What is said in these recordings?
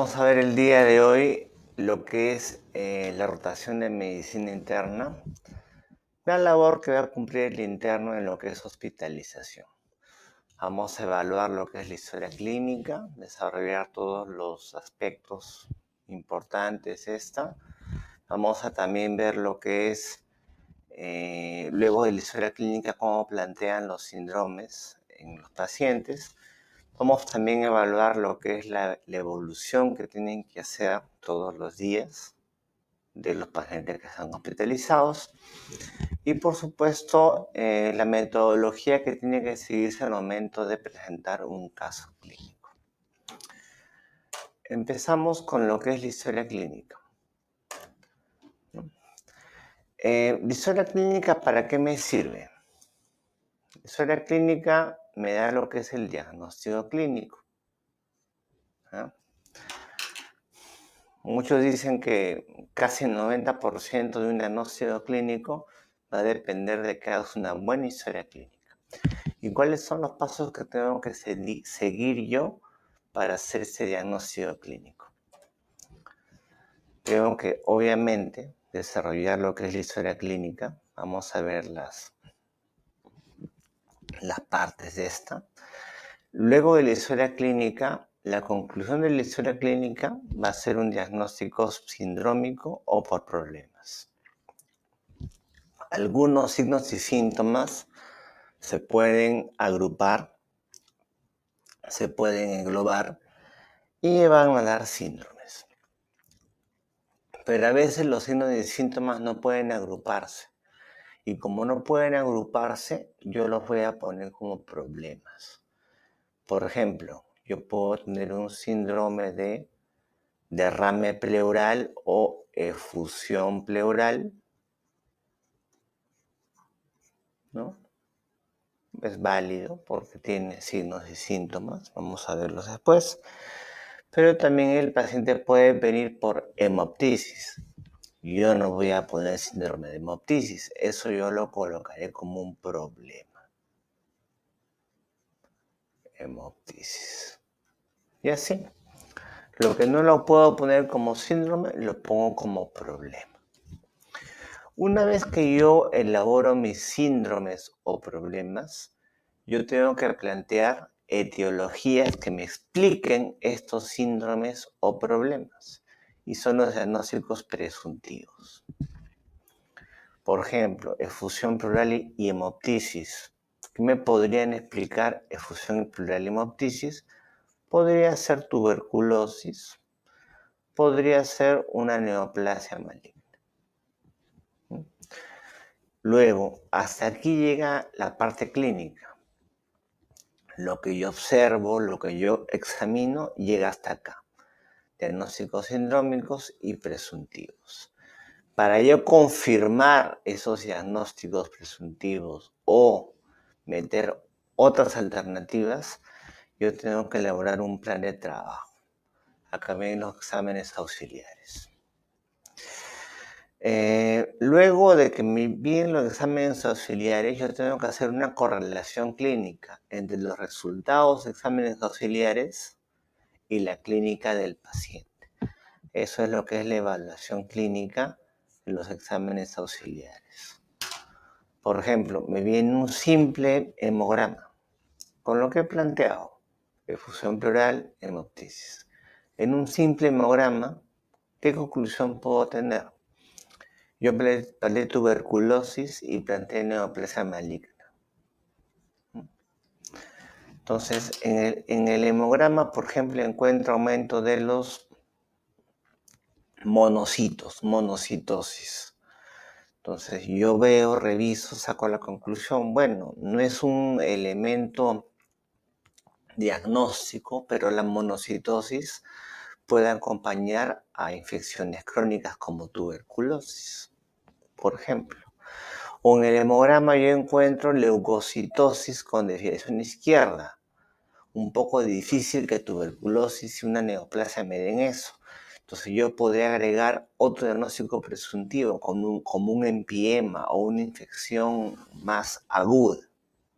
Vamos a ver el día de hoy lo que es la rotación de medicina interna, la labor que va a cumplir el interno en lo que es hospitalización. Vamos a evaluar lo que es la historia clínica, desarrollar todos los aspectos importantes esta. Vamos a también ver lo que es, luego de la historia clínica, cómo plantean los síndromes en los pacientes. Vamos también a evaluar lo que es la evolución que tienen que hacer todos los días de los pacientes que están hospitalizados y por supuesto la metodología que tiene que seguirse al momento de presentar un caso clínico. Empezamos con lo que es la historia clínica. La historia clínica, ¿para qué me sirve? La historia clínica me da lo que es el diagnóstico clínico. ¿Ah? Muchos dicen que casi el 90% de un diagnóstico clínico va a depender de que hagas una buena historia clínica. ¿Y cuáles son los pasos que tengo que seguir yo para hacer ese diagnóstico clínico? Tengo que, obviamente, desarrollar lo que es la historia clínica. Vamos a ver las partes de esta. Luego de la historia clínica, la conclusión de la historia clínica va a ser un diagnóstico sindrómico o por problemas. Algunos signos y síntomas se pueden agrupar, se pueden englobar y van a dar síndromes. Pero a veces los signos y síntomas no pueden agruparse. Y como no pueden agruparse, yo los voy a poner como problemas. Por ejemplo, yo puedo tener un síndrome de derrame pleural o efusión pleural, ¿no? Es válido porque tiene signos y síntomas, vamos a verlos después. Pero también el paciente puede venir por hemoptisis. Yo no voy a poner síndrome de hemoptisis, eso yo lo colocaré como un problema. Hemoptisis. Y así. Lo que no lo puedo poner como síndrome, lo pongo como problema. Una vez que yo elaboro mis síndromes o problemas, yo tengo que plantear etiologías que me expliquen estos síndromes o problemas. Y son los diagnósticos presuntivos. Por ejemplo, efusión pleural y hemoptisis. ¿Qué me podrían explicar efusión pleural y hemoptisis? Podría ser tuberculosis, podría ser una neoplasia maligna. Luego, hasta aquí llega la parte clínica. Lo que yo observo, lo que yo examino, llega hasta acá. Diagnósticos sindrómicos y presuntivos. Para yo confirmar esos diagnósticos presuntivos o meter otras alternativas, yo tengo que elaborar un plan de trabajo. Acá ven los exámenes auxiliares. Luego de que me vienen los exámenes auxiliares, yo tengo que hacer una correlación clínica entre los resultados de exámenes auxiliares y la clínica del paciente. Eso es lo que es la evaluación clínica de los exámenes auxiliares. Por ejemplo, me viene un simple hemograma, con lo que he planteado, efusión pleural, hemoptisis. En un simple hemograma, ¿qué conclusión puedo tener? Yo planteé tuberculosis y planteé neoplasia maligna. Entonces, en el hemograma, por ejemplo, encuentro aumento de los monocitos, monocitosis. Entonces, yo veo, reviso, saco la conclusión. Bueno, no es un elemento diagnóstico, pero la monocitosis puede acompañar a infecciones crónicas como tuberculosis, por ejemplo. O en el hemograma yo encuentro leucocitosis con desviación izquierda. Un poco difícil que tuberculosis y una neoplasia me den eso. Entonces yo podría agregar otro diagnóstico presuntivo como un empiema o una infección más aguda.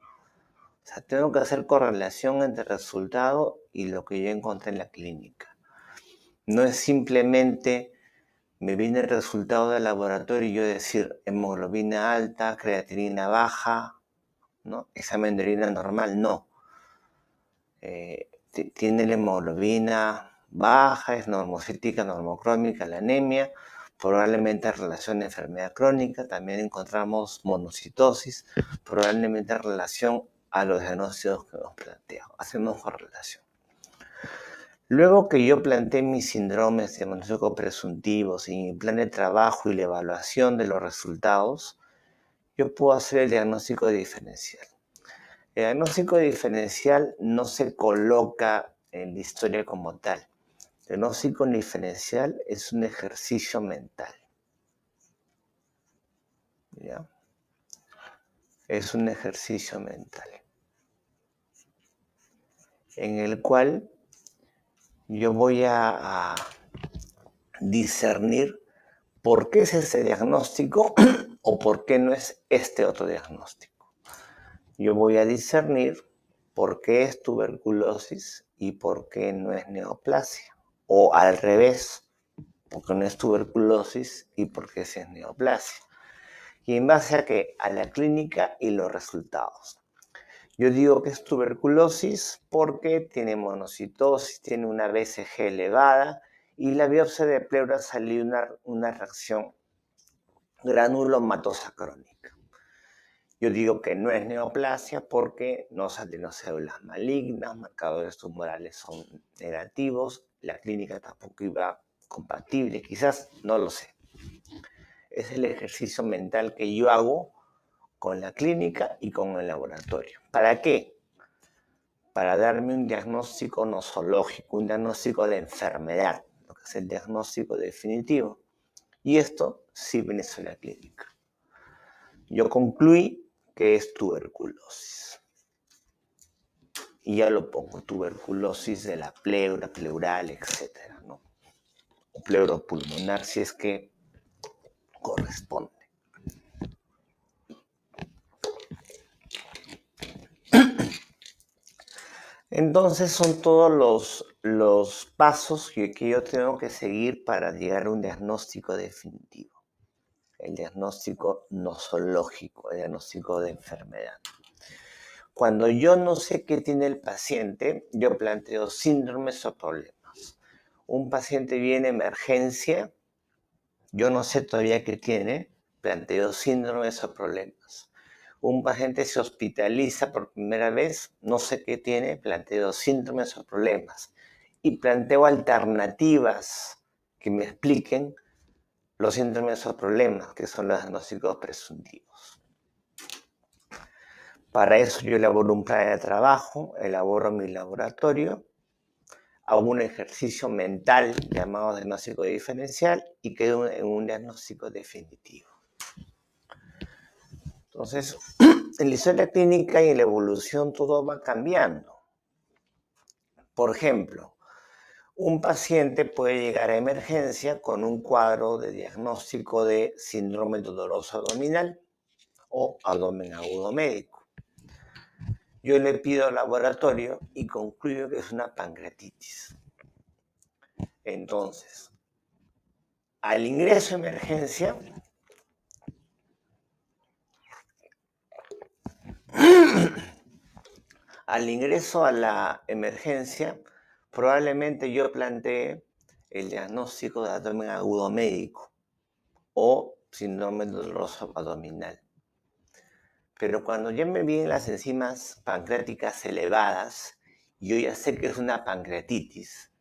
O sea, tengo que hacer correlación entre el resultado y lo que yo encontré en la clínica. No es simplemente me viene el resultado del laboratorio y yo decir hemoglobina alta, creatinina baja, ¿no? Examen de orina normal, no. Tiene la hemoglobina baja, es normocítica, normocrómica, la anemia, probablemente en relación a enfermedad crónica, también encontramos monocitosis, probablemente en relación a los diagnósticos que hemos planteado. Hacemos correlación. Luego que yo planteé mis síndromes diagnósticos presuntivos y mi plan de trabajo y la evaluación de los resultados, yo puedo hacer el diagnóstico diferencial. El diagnóstico diferencial no se coloca en la historia como tal. El diagnóstico diferencial es un ejercicio mental. ¿Ya? Es un ejercicio mental en el cual yo voy a discernir por qué es ese diagnóstico o por qué no es este otro diagnóstico. Yo voy a discernir por qué es tuberculosis y por qué no es neoplasia. O al revés, por qué no es tuberculosis y por qué sí es neoplasia. Y en base a qué? A la clínica y los resultados. Yo digo que es tuberculosis porque tiene monocitosis, tiene una BCG elevada y la biopsia de pleura salió una reacción granulomatosa crónica. Yo digo que no es neoplasia porque no salen células malignas, marcadores tumorales son negativos, la clínica tampoco iba compatible, quizás, no lo sé. Es el ejercicio mental que yo hago con la clínica y con el laboratorio. ¿Para qué? Para darme un diagnóstico nosológico, un diagnóstico de enfermedad, lo que es el diagnóstico definitivo. Y esto sí viene sobre la clínica. Yo concluí que es tuberculosis. Y ya lo pongo, tuberculosis de la pleura, pleural, etcétera, ¿no? O pleuropulmonar, si es que corresponde. Entonces son todos los pasos que yo tengo que seguir para llegar a un diagnóstico definitivo. El diagnóstico nosológico, el diagnóstico de enfermedad. Cuando yo no sé qué tiene el paciente, yo planteo síndromes o problemas. Un paciente viene a emergencia, yo no sé todavía qué tiene, planteo síndromes o problemas. Un paciente se hospitaliza por primera vez, no sé qué tiene, planteo síndromes o problemas. Y planteo alternativas que me expliquen los síndromes o problemas, que son los diagnósticos presuntivos. Para eso yo elaboro un plan de trabajo, elaboro mi laboratorio, hago un ejercicio mental llamado diagnóstico diferencial y quedo en un diagnóstico definitivo. Entonces, en la historia clínica y en la evolución todo va cambiando. Por ejemplo, un paciente puede llegar a emergencia con un cuadro de diagnóstico de síndrome doloroso abdominal o abdomen agudo médico. Yo le pido al laboratorio y concluyo que es una pancreatitis. Entonces, al ingreso a emergencia, la emergencia, probablemente yo planteé el diagnóstico de abdomen agudo médico o síndrome doloroso abdominal. Pero cuando ya me vienen las enzimas pancreáticas elevadas, yo ya sé que es una pancreatitis.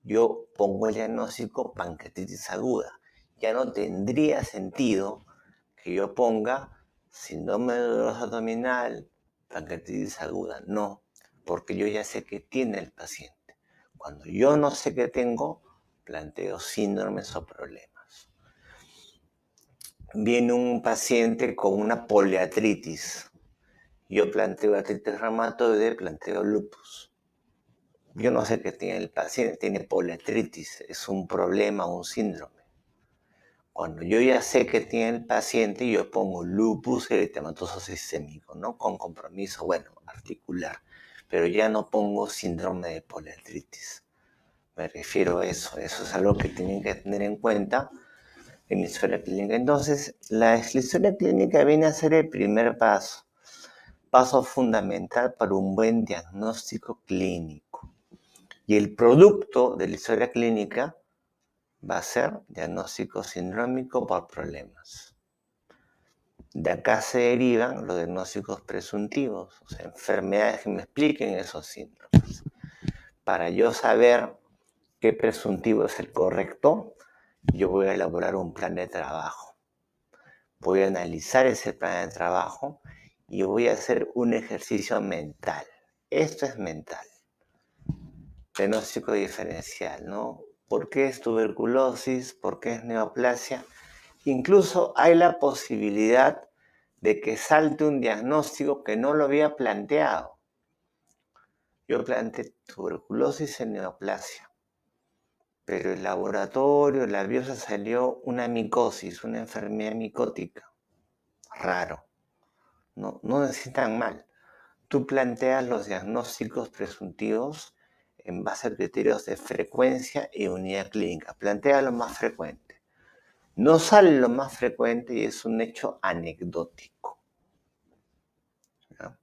Yo pongo el diagnóstico pancreatitis aguda. Ya no tendría sentido que yo ponga síndrome doloroso abdominal, pancreatitis aguda. No, porque yo ya sé que tiene el paciente. Cuando yo no sé qué tengo, planteo síndromes o problemas. Viene un paciente con una poliartritis. Yo planteo artritis reumatoide, planteo lupus. Yo no sé qué tiene el paciente, tiene poliartritis, es un problema, un síndrome. Cuando yo ya sé que tiene el paciente, yo pongo lupus eritematoso sistémico, ¿no? Con compromiso, bueno, articular. Pero ya no pongo síndrome de poliartritis. Me refiero a eso. Eso es algo que tienen que tener en cuenta en la historia clínica. Entonces, la historia clínica viene a ser el primer paso fundamental para un buen diagnóstico clínico. Y el producto de la historia clínica va a ser diagnóstico sindrómico por problemas. De acá se derivan los diagnósticos presuntivos, o sea, enfermedades que me expliquen esos síndromes. Para yo saber qué presuntivo es el correcto, yo voy a elaborar un plan de trabajo. Voy a analizar ese plan de trabajo y voy a hacer un ejercicio mental. Esto es mental. Diagnóstico diferencial, ¿no? ¿Por qué es tuberculosis? ¿Por qué es neoplasia? Incluso hay la posibilidad de que salte un diagnóstico que no lo había planteado. Yo planteé tuberculosis en neoplasia, pero el laboratorio, la biopsia salió una micosis, una enfermedad micótica. Raro. No es tan mal. Tú planteas los diagnósticos presuntivos en base a criterios de frecuencia y unidad clínica. Plantea lo más frecuente. No sale lo más frecuente y es un hecho anecdótico. ¿No?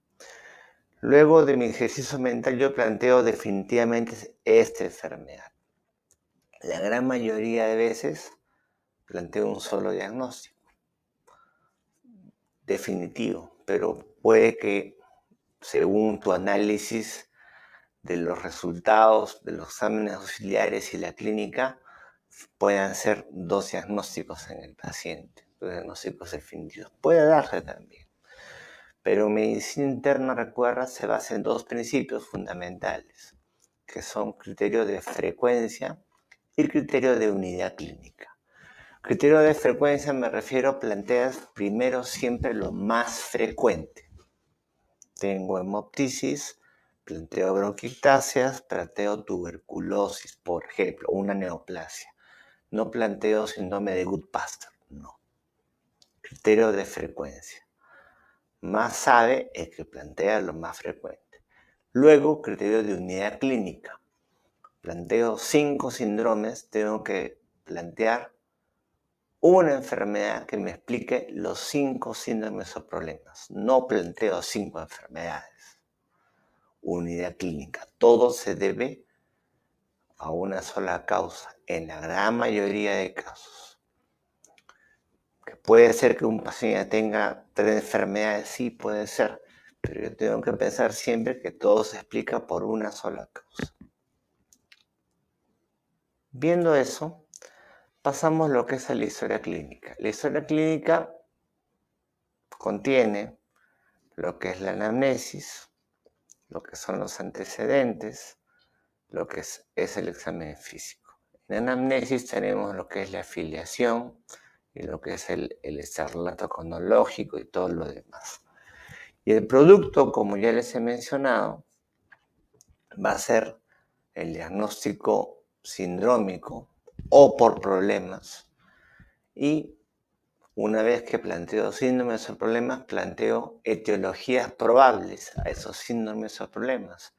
Luego de mi ejercicio mental yo planteo definitivamente esta enfermedad. La gran mayoría de veces planteo un solo diagnóstico definitivo, pero puede que según tu análisis de los resultados de los exámenes auxiliares y la clínica puedan ser dos diagnósticos en el paciente, dos diagnósticos definitivos. Puede darse también. Pero medicina interna, recuerda, se basa en dos principios fundamentales, que son criterio de frecuencia y criterio de unidad clínica. Criterio de frecuencia me refiero, planteas primero siempre lo más frecuente. Tengo hemoptisis, planteo bronquiectasias, planteo tuberculosis, por ejemplo, una neoplasia. No planteo síndrome de Goodpasture, no. Criterio de frecuencia. Más sabe el que plantea lo más frecuente. Luego, criterio de unidad clínica. Planteo 5 síndromes, tengo que plantear una enfermedad que me explique los 5 síndromes o problemas. No planteo 5 enfermedades. Unidad clínica. Todo se debe a una sola causa, en la gran mayoría de casos. Que puede ser que un paciente tenga 3 enfermedades, sí puede ser, pero yo tengo que pensar siempre que todo se explica por una sola causa. Viendo eso, pasamos lo que es a la historia clínica. La historia clínica contiene lo que es la anamnesis, lo que son los antecedentes, lo que es el examen físico. En la anamnesis tenemos lo que es la afiliación y lo que es el relato cronológico y todo lo demás. Y el producto, como ya les he mencionado, va a ser el diagnóstico sindrómico o por problemas. Y una vez que planteo síndromes o problemas, planteo etiologías probables a esos síndromes o problemas,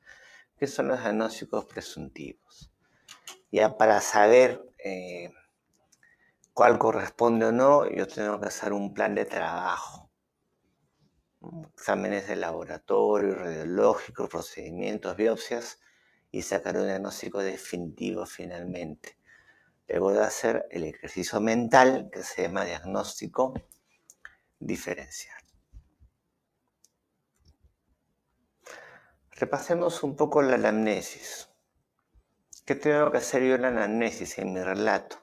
que son los diagnósticos presuntivos. Ya para saber cuál corresponde o no, yo tengo que hacer un plan de trabajo. Exámenes de laboratorio, radiológicos, procedimientos, biopsias y sacar un diagnóstico definitivo finalmente. Luego de hacer el ejercicio mental que se llama diagnóstico diferencial. Repasemos un poco la anamnesis. ¿Qué tengo que hacer yo en la anamnesis, en mi relato?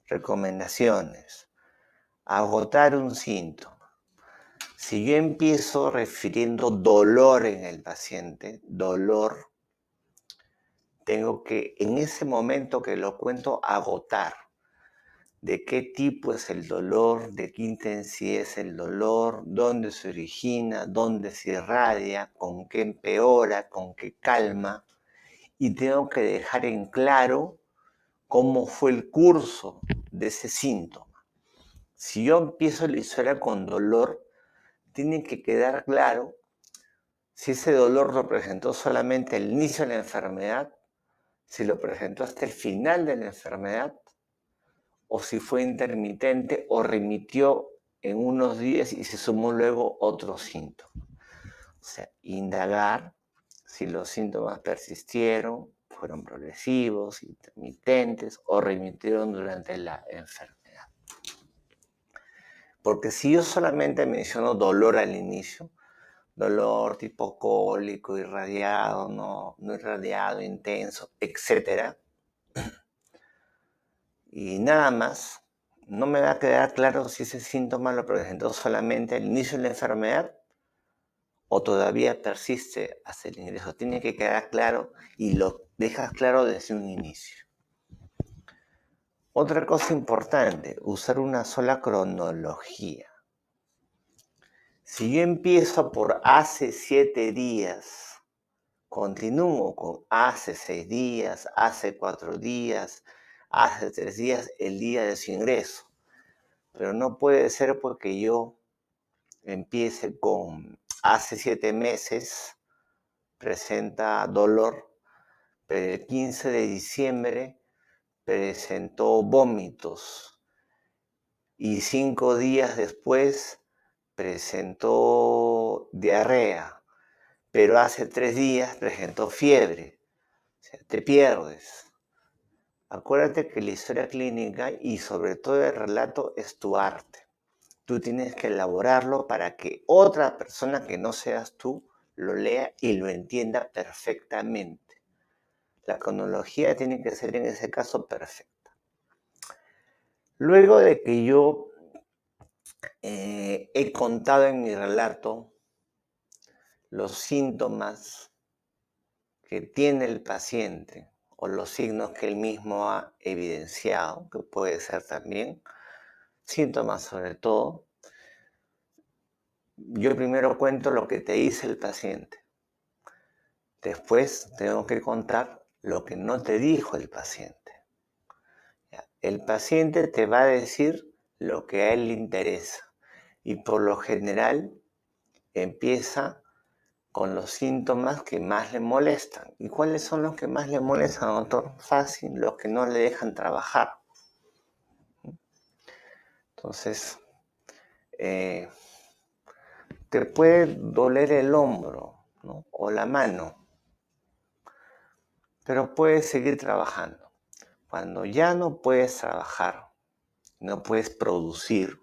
Recomendaciones. Agotar un síntoma. Si yo empiezo refiriendo dolor en el paciente, dolor, tengo que en ese momento que lo cuento agotar. ¿De qué tipo es el dolor? ¿De qué intensidad es el dolor? ¿Dónde se origina? ¿Dónde se irradia? ¿Con qué empeora? ¿Con qué calma? Y tengo que dejar en claro cómo fue el curso de ese síntoma. Si yo empiezo la historia con dolor, tiene que quedar claro si ese dolor representó solamente el inicio de la enfermedad, si lo presentó hasta el final de la enfermedad o si fue intermitente o remitió en unos días y se sumó luego otro síntoma. O sea, indagar si los síntomas persistieron, fueron progresivos, intermitentes o remitieron durante la enfermedad. Porque si yo solamente menciono dolor al inicio, dolor tipo cólico, irradiado, no irradiado, intenso, etc. Y nada más, no me va a quedar claro si ese síntoma lo presentó solamente al inicio de la enfermedad o todavía persiste hasta el ingreso. Tiene que quedar claro y lo dejas claro desde un inicio. Otra cosa importante, usar una sola cronología. Si yo empiezo por hace 7 días, continúo con hace 6 días, hace 4 días, hace 3 días, el día de su ingreso. Pero no puede ser porque yo empiece con hace 7 meses, presenta dolor, pero el 15 de diciembre presentó vómitos y 5 días después presentó diarrea, pero hace 3 días presentó fiebre. O sea, te pierdes. Acuérdate que la historia clínica y sobre todo el relato es tu arte. Tú tienes que elaborarlo para que otra persona que no seas tú lo lea y lo entienda perfectamente. La cronología tiene que ser en ese caso perfecta. Luego de que yo he contado en mi relato los síntomas que tiene el paciente o los signos que él mismo ha evidenciado, que puede ser también síntomas sobre todo, yo primero cuento lo que te dice el paciente. Después tengo que contar lo que no te dijo el paciente. El paciente te va a decir lo que a él le interesa y por lo general empieza con los síntomas que más le molestan. ¿Y cuáles son los que más le molestan, doctor? Fácil, los que no le dejan trabajar. Entonces, te puede doler el hombro, ¿no? O la mano, pero puedes seguir trabajando. Cuando ya no puedes trabajar, no puedes producir,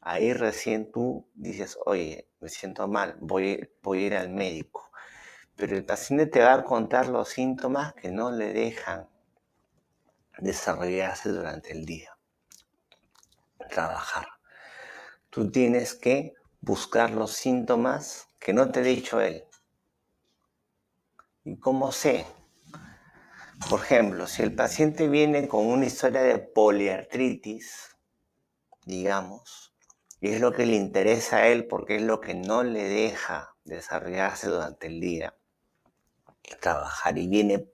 ahí recién tú dices, oye, me siento mal, voy a ir al médico. Pero el paciente te va a contar los síntomas que no le dejan desarrollarse durante el día, trabajar. Tú tienes que buscar los síntomas que no te ha dicho él. ¿Y cómo sé? Por ejemplo, si el paciente viene con una historia de poliartritis, digamos, y es lo que le interesa a él porque es lo que no le deja desarrollarse durante el día, trabajar, y viene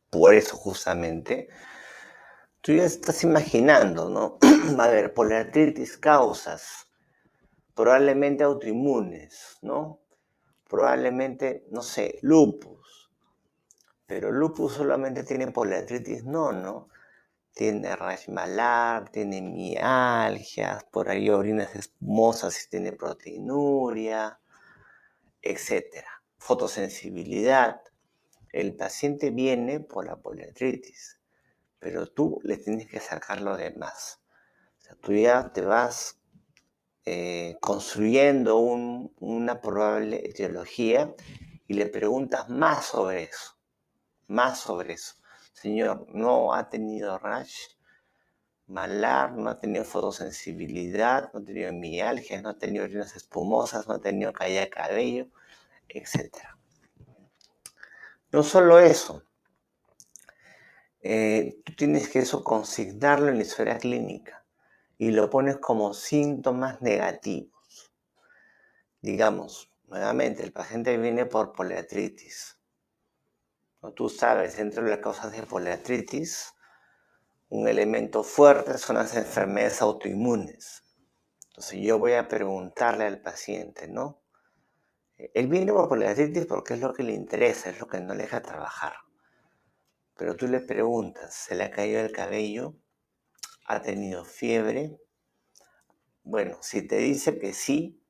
por eso justamente, tú ya estás imaginando, ¿no? Va a haber poliartritis, causas, probablemente autoinmunes, ¿no? Probablemente, no sé, lupus. Pero lupus solamente tiene poliartritis, no. Tiene rash malar, tiene mialgias, por ahí orinas espumosas y tiene proteinuria, etc. Fotosensibilidad. El paciente viene por la poliartritis, pero tú le tienes que sacar lo demás. O sea, tú ya te vas construyendo una probable etiología y le preguntas más sobre eso. Señor, no ha tenido rash malar, no ha tenido fotosensibilidad, no ha tenido mialgia, no ha tenido orinas espumosas, no ha tenido caída de cabello, etc. No solo eso, tú tienes que eso consignarlo en la historia clínica y lo pones como síntomas negativos. Digamos, nuevamente, el paciente viene por poliartritis. Tú sabes, dentro de las causas de poliartritis, un elemento fuerte son las enfermedades autoinmunes. Entonces yo voy a preguntarle al paciente, ¿no? Él viene por poliartritis porque es lo que le interesa, es lo que no le deja trabajar. Pero tú le preguntas, ¿se le ha caído el cabello? ¿Ha tenido fiebre? Bueno, si te dice que sí,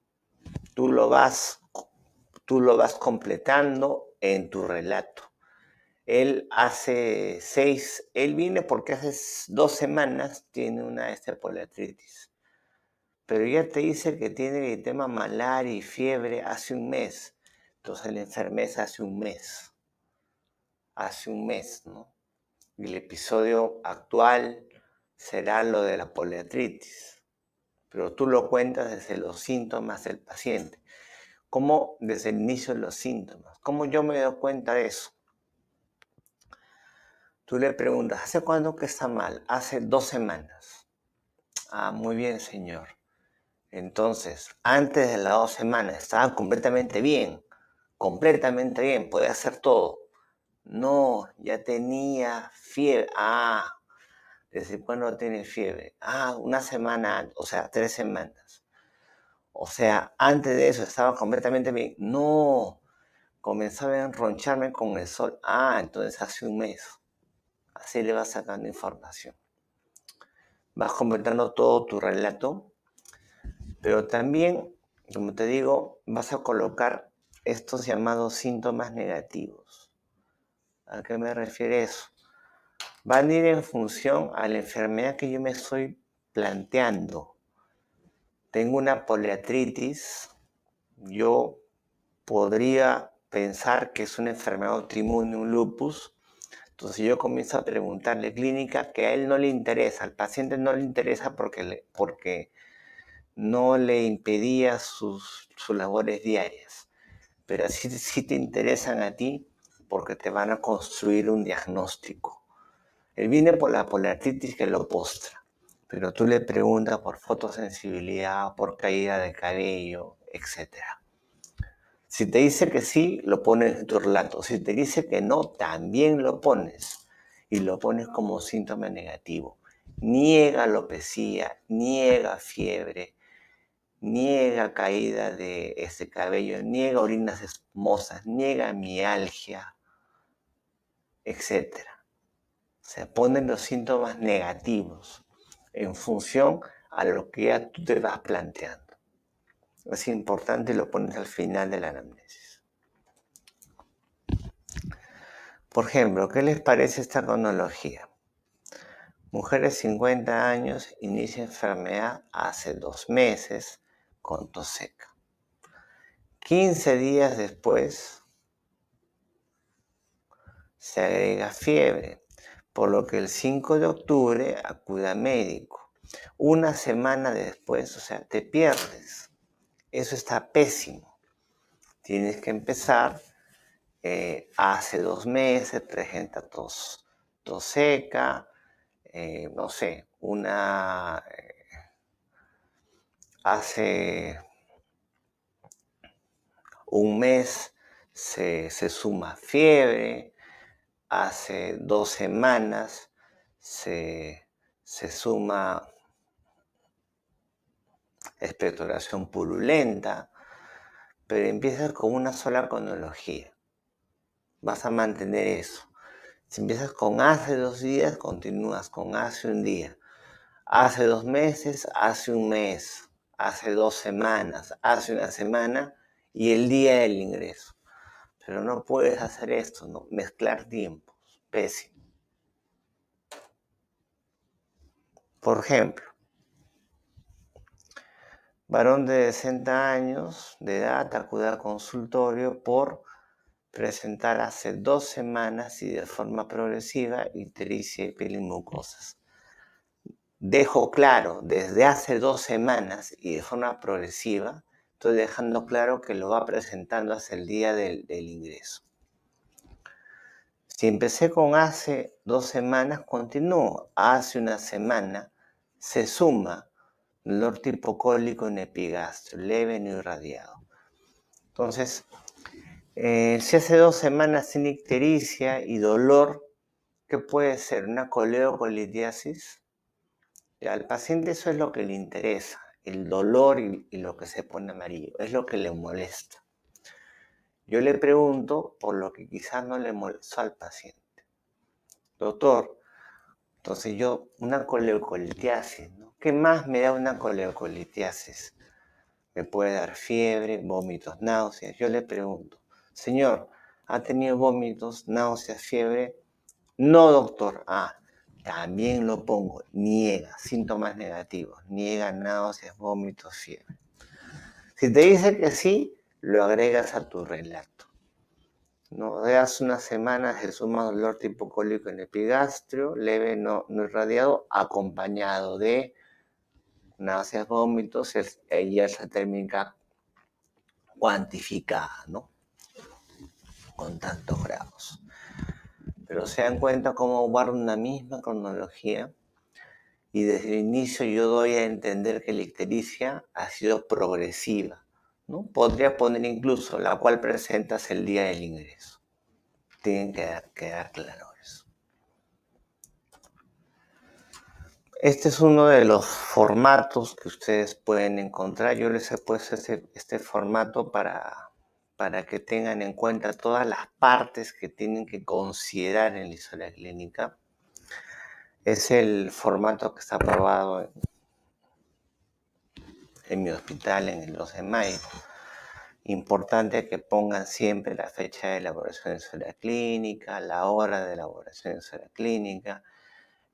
tú lo vas completando en tu relato. Él viene porque hace 2 semanas tiene una poliartritis, pero ya te dice que tiene el tema malaria y fiebre hace un mes. Entonces la enfermedad hace un mes, ¿no? Y el episodio actual será lo de la poliartritis, pero tú lo cuentas desde los síntomas del paciente. ¿Cómo desde el inicio de los síntomas? ¿Cómo yo me doy cuenta de eso? Tú le preguntas, ¿hace cuándo que está mal? Hace 2 semanas. Ah, muy bien, señor. Entonces, antes de las 2 semanas estaba completamente bien, podía hacer todo. No, ya tenía fiebre. Ah, ¿desde cuándo tiene fiebre? Ah, una semana antes, o sea, 3 semanas. O sea, antes de eso estaba completamente bien. No, comenzaba a enroncharme con el sol. Ah, entonces hace un mes. Así le vas sacando información. Vas completando todo tu relato, pero también, como te digo, vas a colocar estos llamados síntomas negativos. ¿A qué me refiere eso? Van a ir en función a la enfermedad que yo me estoy planteando. Tengo una poliartritis, yo podría pensar que es una enfermedad autoinmune, un lupus. Entonces yo comienzo a preguntarle clínica que a él no le interesa, al paciente no le interesa porque no le impedía sus labores diarias, pero sí te interesan a ti porque te van a construir un diagnóstico. Él viene por la poliartritis que lo postra, pero tú le preguntas por fotosensibilidad, por caída de cabello, etc. Si te dice que sí, lo pones en tu relato. Si te dice que no, también lo pones. Y lo pones como síntoma negativo. Niega alopecia, niega fiebre, niega caída de ese cabello, niega orinas espumosas, niega mialgia, etc. O sea, ponen los síntomas negativos en función a lo que ya tú te vas planteando. Es importante y lo pones al final de la anamnesis. Por ejemplo, ¿qué les parece esta cronología? Mujer de 50 años inicia enfermedad hace 2 meses con tos seca. 15 días después se agrega fiebre, por lo que el 5 de octubre acude a médico. Una semana después, o sea, te pierdes. Eso está pésimo. Tienes que empezar hace 2 meses, presenta tos seca, no sé, hace un mes se suma fiebre, hace 2 semanas se suma expectoración purulenta, pero empiezas con una sola cronología. Vas a mantener eso. Si empiezas con hace 2 días, continúas con hace un día. Hace 2 meses, hace un mes, hace 2 semanas, hace una semana y el día del ingreso. Pero no puedes hacer esto, ¿no? Mezclar tiempos. Pésimo. Por ejemplo, varón de 60 años de edad acude al consultorio por presentar hace 2 semanas y de forma progresiva ictericia y piel y mucosas. Dejo claro, desde hace 2 semanas y de forma progresiva, estoy dejando claro que lo va presentando hasta el día del ingreso. Si empecé con hace 2 semanas, continúo. Hace una semana se suma dolor tipocólico en epigastrio, leve no irradiado. Entonces, si hace 2 semanas tiene ictericia y dolor, ¿qué puede ser? ¿Una coleocolitiasis? Al paciente eso es lo que le interesa, el dolor y lo que se pone amarillo, es lo que le molesta. Yo le pregunto por lo que quizás no le molestó al paciente. Doctor, entonces una coleocolitiasis, ¿no? ¿Qué más me da una coleocolitiasis? Me puede dar fiebre, vómitos, náuseas. Yo le pregunto, señor, ¿ha tenido vómitos, náuseas, fiebre? No, doctor. Ah, también lo pongo. Niega, síntomas negativos. Niega náuseas, vómitos, fiebre. Si te dice que sí, lo agregas a tu relato. ¿No? De hace unas semanas el suma dolor tipo cólico en epigastrio, leve no irradiado, acompañado de náuseas, vómitos, ella es la térmica cuantificada, ¿no? Con tantos grados. Pero se dan cuenta cómo guarda una misma cronología y desde el inicio yo doy a entender que la ictericia ha sido progresiva, ¿no? Podría poner incluso la cual presentas el día del ingreso. Tienen que quedar claro eso. Este es uno de los formatos que ustedes pueden encontrar. Yo les he puesto este formato para que tengan en cuenta todas las partes que tienen que considerar en la historia clínica. Es el formato que está aprobado en mi hospital en el 12 de mayo. Importante que pongan siempre la fecha de elaboración de historia clínica, la hora de elaboración de historia clínica,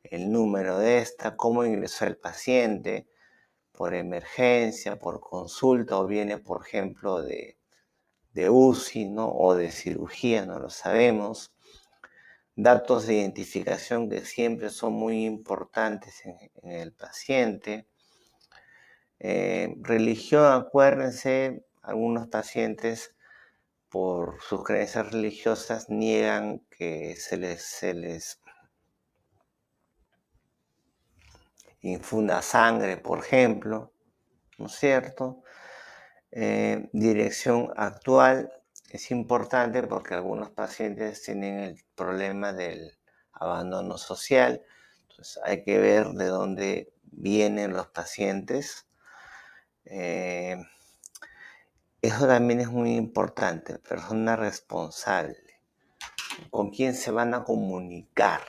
el número de esta, cómo ingresó el paciente, por emergencia, por consulta, o viene, por ejemplo, de UCI, ¿no? O de cirugía, no lo sabemos. Datos de identificación que siempre son muy importantes en el paciente. Religión, acuérdense, algunos pacientes por sus creencias religiosas niegan que se les infunda sangre, por ejemplo, ¿no es cierto? Dirección actual es importante porque algunos pacientes tienen el problema del abandono social. Entonces hay que ver de dónde vienen los pacientes. Eso también es muy importante, persona responsable. ¿Con quién se van a comunicar?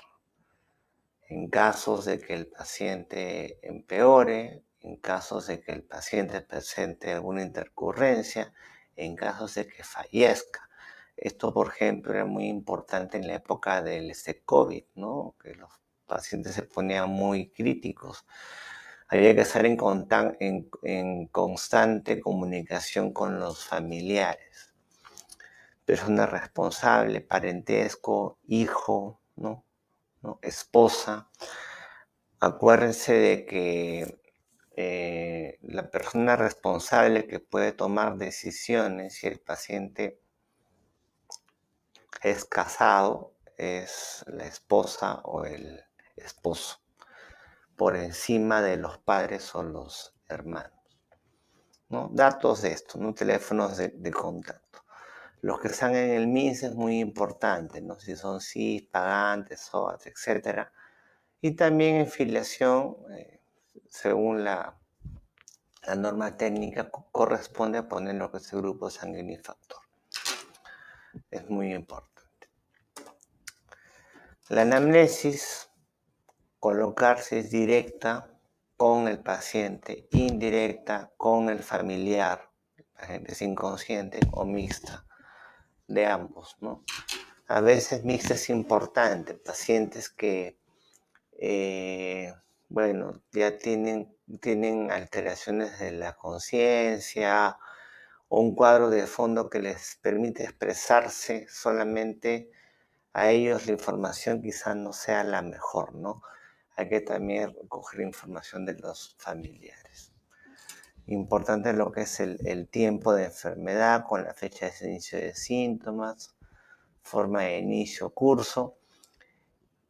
En casos de que el paciente empeore, en casos de que el paciente presente alguna intercurrencia, en casos de que fallezca. Esto, por ejemplo, era muy importante en la época del COVID, ¿no? Que los pacientes se ponían muy críticos. Había que estar en constante comunicación con los familiares. Persona responsable, parentesco, hijo, ¿no? Esposa. Acuérdense de que la persona responsable que puede tomar decisiones si el paciente es casado es la esposa o el esposo, por encima de los padres o los hermanos, ¿no? Datos de esto, ¿no? Teléfonos de contacto. Los que están en el MINS es muy importante, ¿no? Si son CIS, pagantes, SOAT, etc. Y también en filiación, según la norma técnica, corresponde a poner lo que es el grupo sanguíneo y factor. Es muy importante. La anamnesis, colocarse es directa con el paciente, indirecta con el familiar, el paciente es inconsciente, o mixta, de ambos, ¿no? A veces mixta es importante, pacientes que, bueno, ya tienen alteraciones de la conciencia o un cuadro de fondo que les permite expresarse solamente a ellos, la información quizás no sea la mejor, ¿no? Hay que también recoger información de los familiares. Importante lo que es el tiempo de enfermedad con la fecha de inicio de síntomas, forma de inicio, curso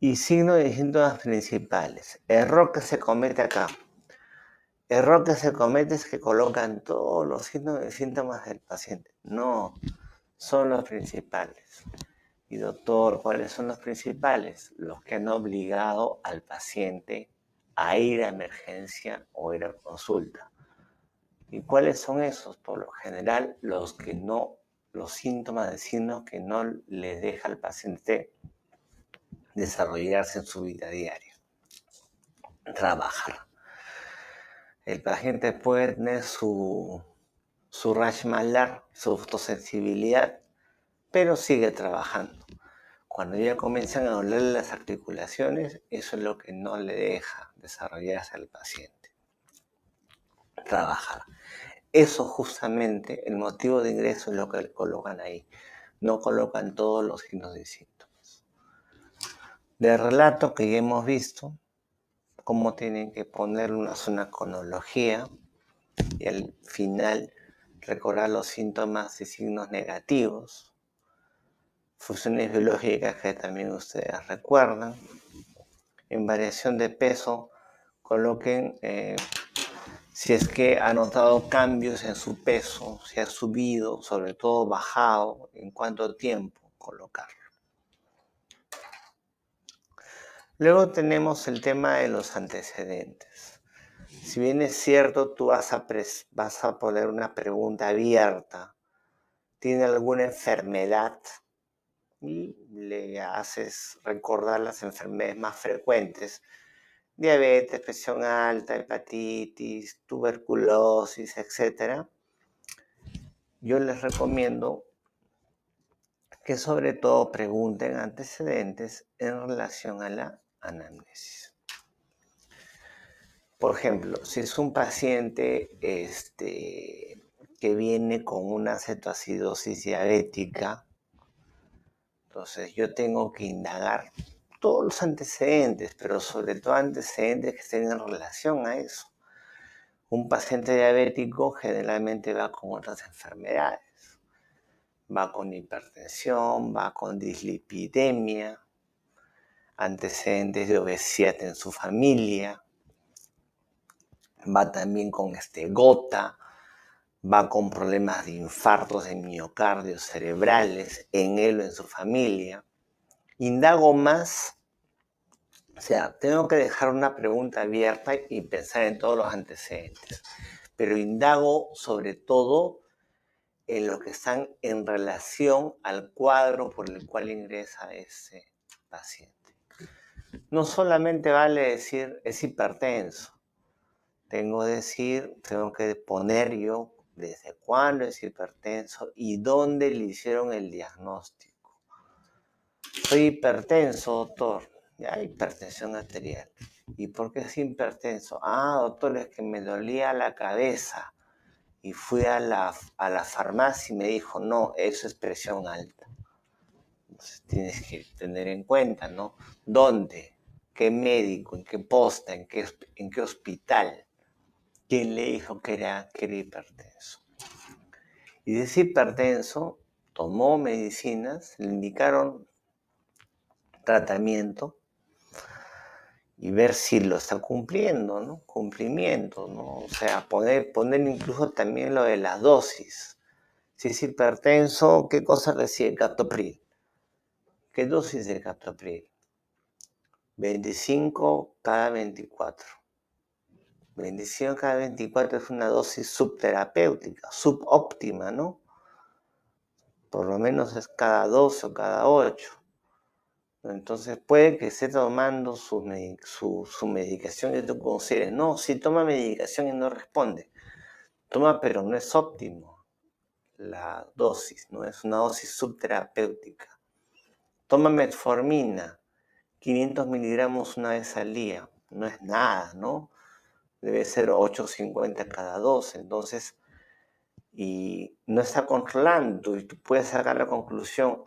y signos de síntomas principales. Error que se comete acá. Error que se comete es que colocan todos los signos y síntomas del paciente. No, son los principales. Y doctor, ¿cuáles son los principales? Los que han obligado al paciente a ir a emergencia o ir a consulta. ¿Y cuáles son esos? Por lo general, los síntomas de signos que no les deja al paciente desarrollarse en su vida diaria. Trabajar. El paciente puede tener su rash malar, su fotosensibilidad, pero sigue trabajando. Cuando ya comienzan a doler las articulaciones, eso es lo que no le deja desarrollarse al paciente. Trabajar. Eso justamente, el motivo de ingreso es lo que colocan ahí. No colocan todos los signos y síntomas. Del relato que ya hemos visto, cómo tienen que poner una cronología y al final recordar los síntomas y signos negativos, funciones biológicas que también ustedes recuerdan. En variación de peso, coloquen si es que ha notado cambios en su peso, si ha subido, sobre todo bajado, en cuánto tiempo colocarlo. Luego tenemos el tema de los antecedentes. Si bien es cierto, tú vas a poner una pregunta abierta, ¿tiene alguna enfermedad? Y le haces recordar las enfermedades más frecuentes: diabetes, presión alta, hepatitis, tuberculosis, etc. Yo les recomiendo que sobre todo pregunten antecedentes en relación a la anamnesis. Por ejemplo, si es un paciente que viene con una cetoacidosis diabética, entonces yo tengo que indagar todos los antecedentes, pero sobre todo antecedentes que estén en relación a eso. Un paciente diabético generalmente va con otras enfermedades. Va con hipertensión, va con dislipidemia, antecedentes de obesidad en su familia, va también con gota, va con problemas de infartos de miocardio cerebrales en él o en su familia. Indago más, o sea, tengo que dejar una pregunta abierta y pensar en todos los antecedentes, pero indago sobre todo en lo que están en relación al cuadro por el cual ingresa ese paciente. No solamente vale decir es hipertenso, tengo que poner yo desde cuándo es hipertenso y dónde le hicieron el diagnóstico. Soy hipertenso, doctor. Ya, hipertensión arterial. ¿Y por qué es hipertenso? Doctor, es que me dolía la cabeza. Y fui a la farmacia y me dijo, no, eso es presión alta. Entonces tienes que tener en cuenta, ¿no? ¿Dónde? ¿Qué médico? ¿En qué posta? ¿En qué hospital? ¿Quién le dijo que era hipertenso? Y de ese hipertenso tomó medicinas, le indicaron tratamiento y ver si lo está cumpliendo, ¿no? Cumplimiento, ¿no? O sea, poner incluso también lo de las dosis. Si es hipertenso, ¿qué cosa recibe? Captopril. ¿Qué dosis de captopril? 25 cada 24. 25 cada 24 es una dosis subterapéutica, subóptima, ¿no? Por lo menos es cada 12 o cada 8. Entonces puede que esté tomando su medicación y tú consideres, no, si toma medicación y no responde. Toma, pero no es óptimo la dosis, no es una dosis subterapéutica. Toma metformina, 500 miligramos una vez al día. No es nada, ¿no? Debe ser 8,50 cada 12. Entonces, y no está controlando y tú puedes sacar la conclusión,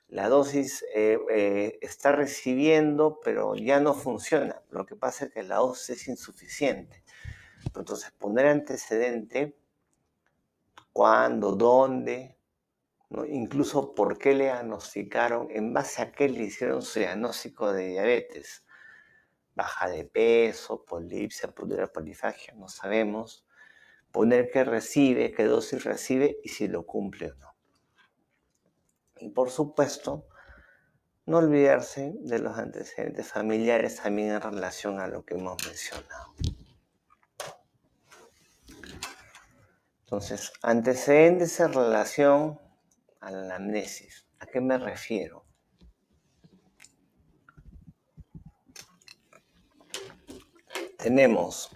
la dosis está recibiendo, pero ya no funciona. Lo que pasa es que la dosis es insuficiente. Entonces, poner antecedente, cuándo, dónde, ¿no? Incluso por qué le diagnosticaron, en base a qué le hicieron su diagnóstico de diabetes. Baja de peso, polipsia, pudera, polifagia, no sabemos. Poner qué recibe, qué dosis recibe y si lo cumple o no. Y por supuesto, no olvidarse de los antecedentes familiares también en relación a lo que hemos mencionado. Entonces, antecedentes en relación a la anamnesis. ¿A qué me refiero? Tenemos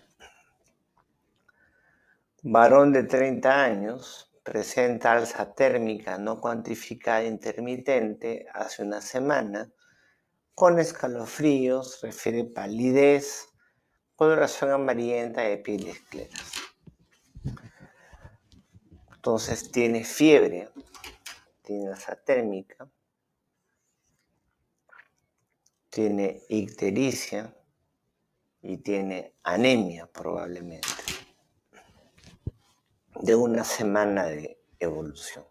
varón de 30 años, presenta alza térmica no cuantificada intermitente hace una semana, con escalofríos, refiere palidez, coloración amarillenta de pieles claras. Entonces tiene fiebre, tiene alza térmica, tiene ictericia y tiene anemia probablemente, de una semana de evolución.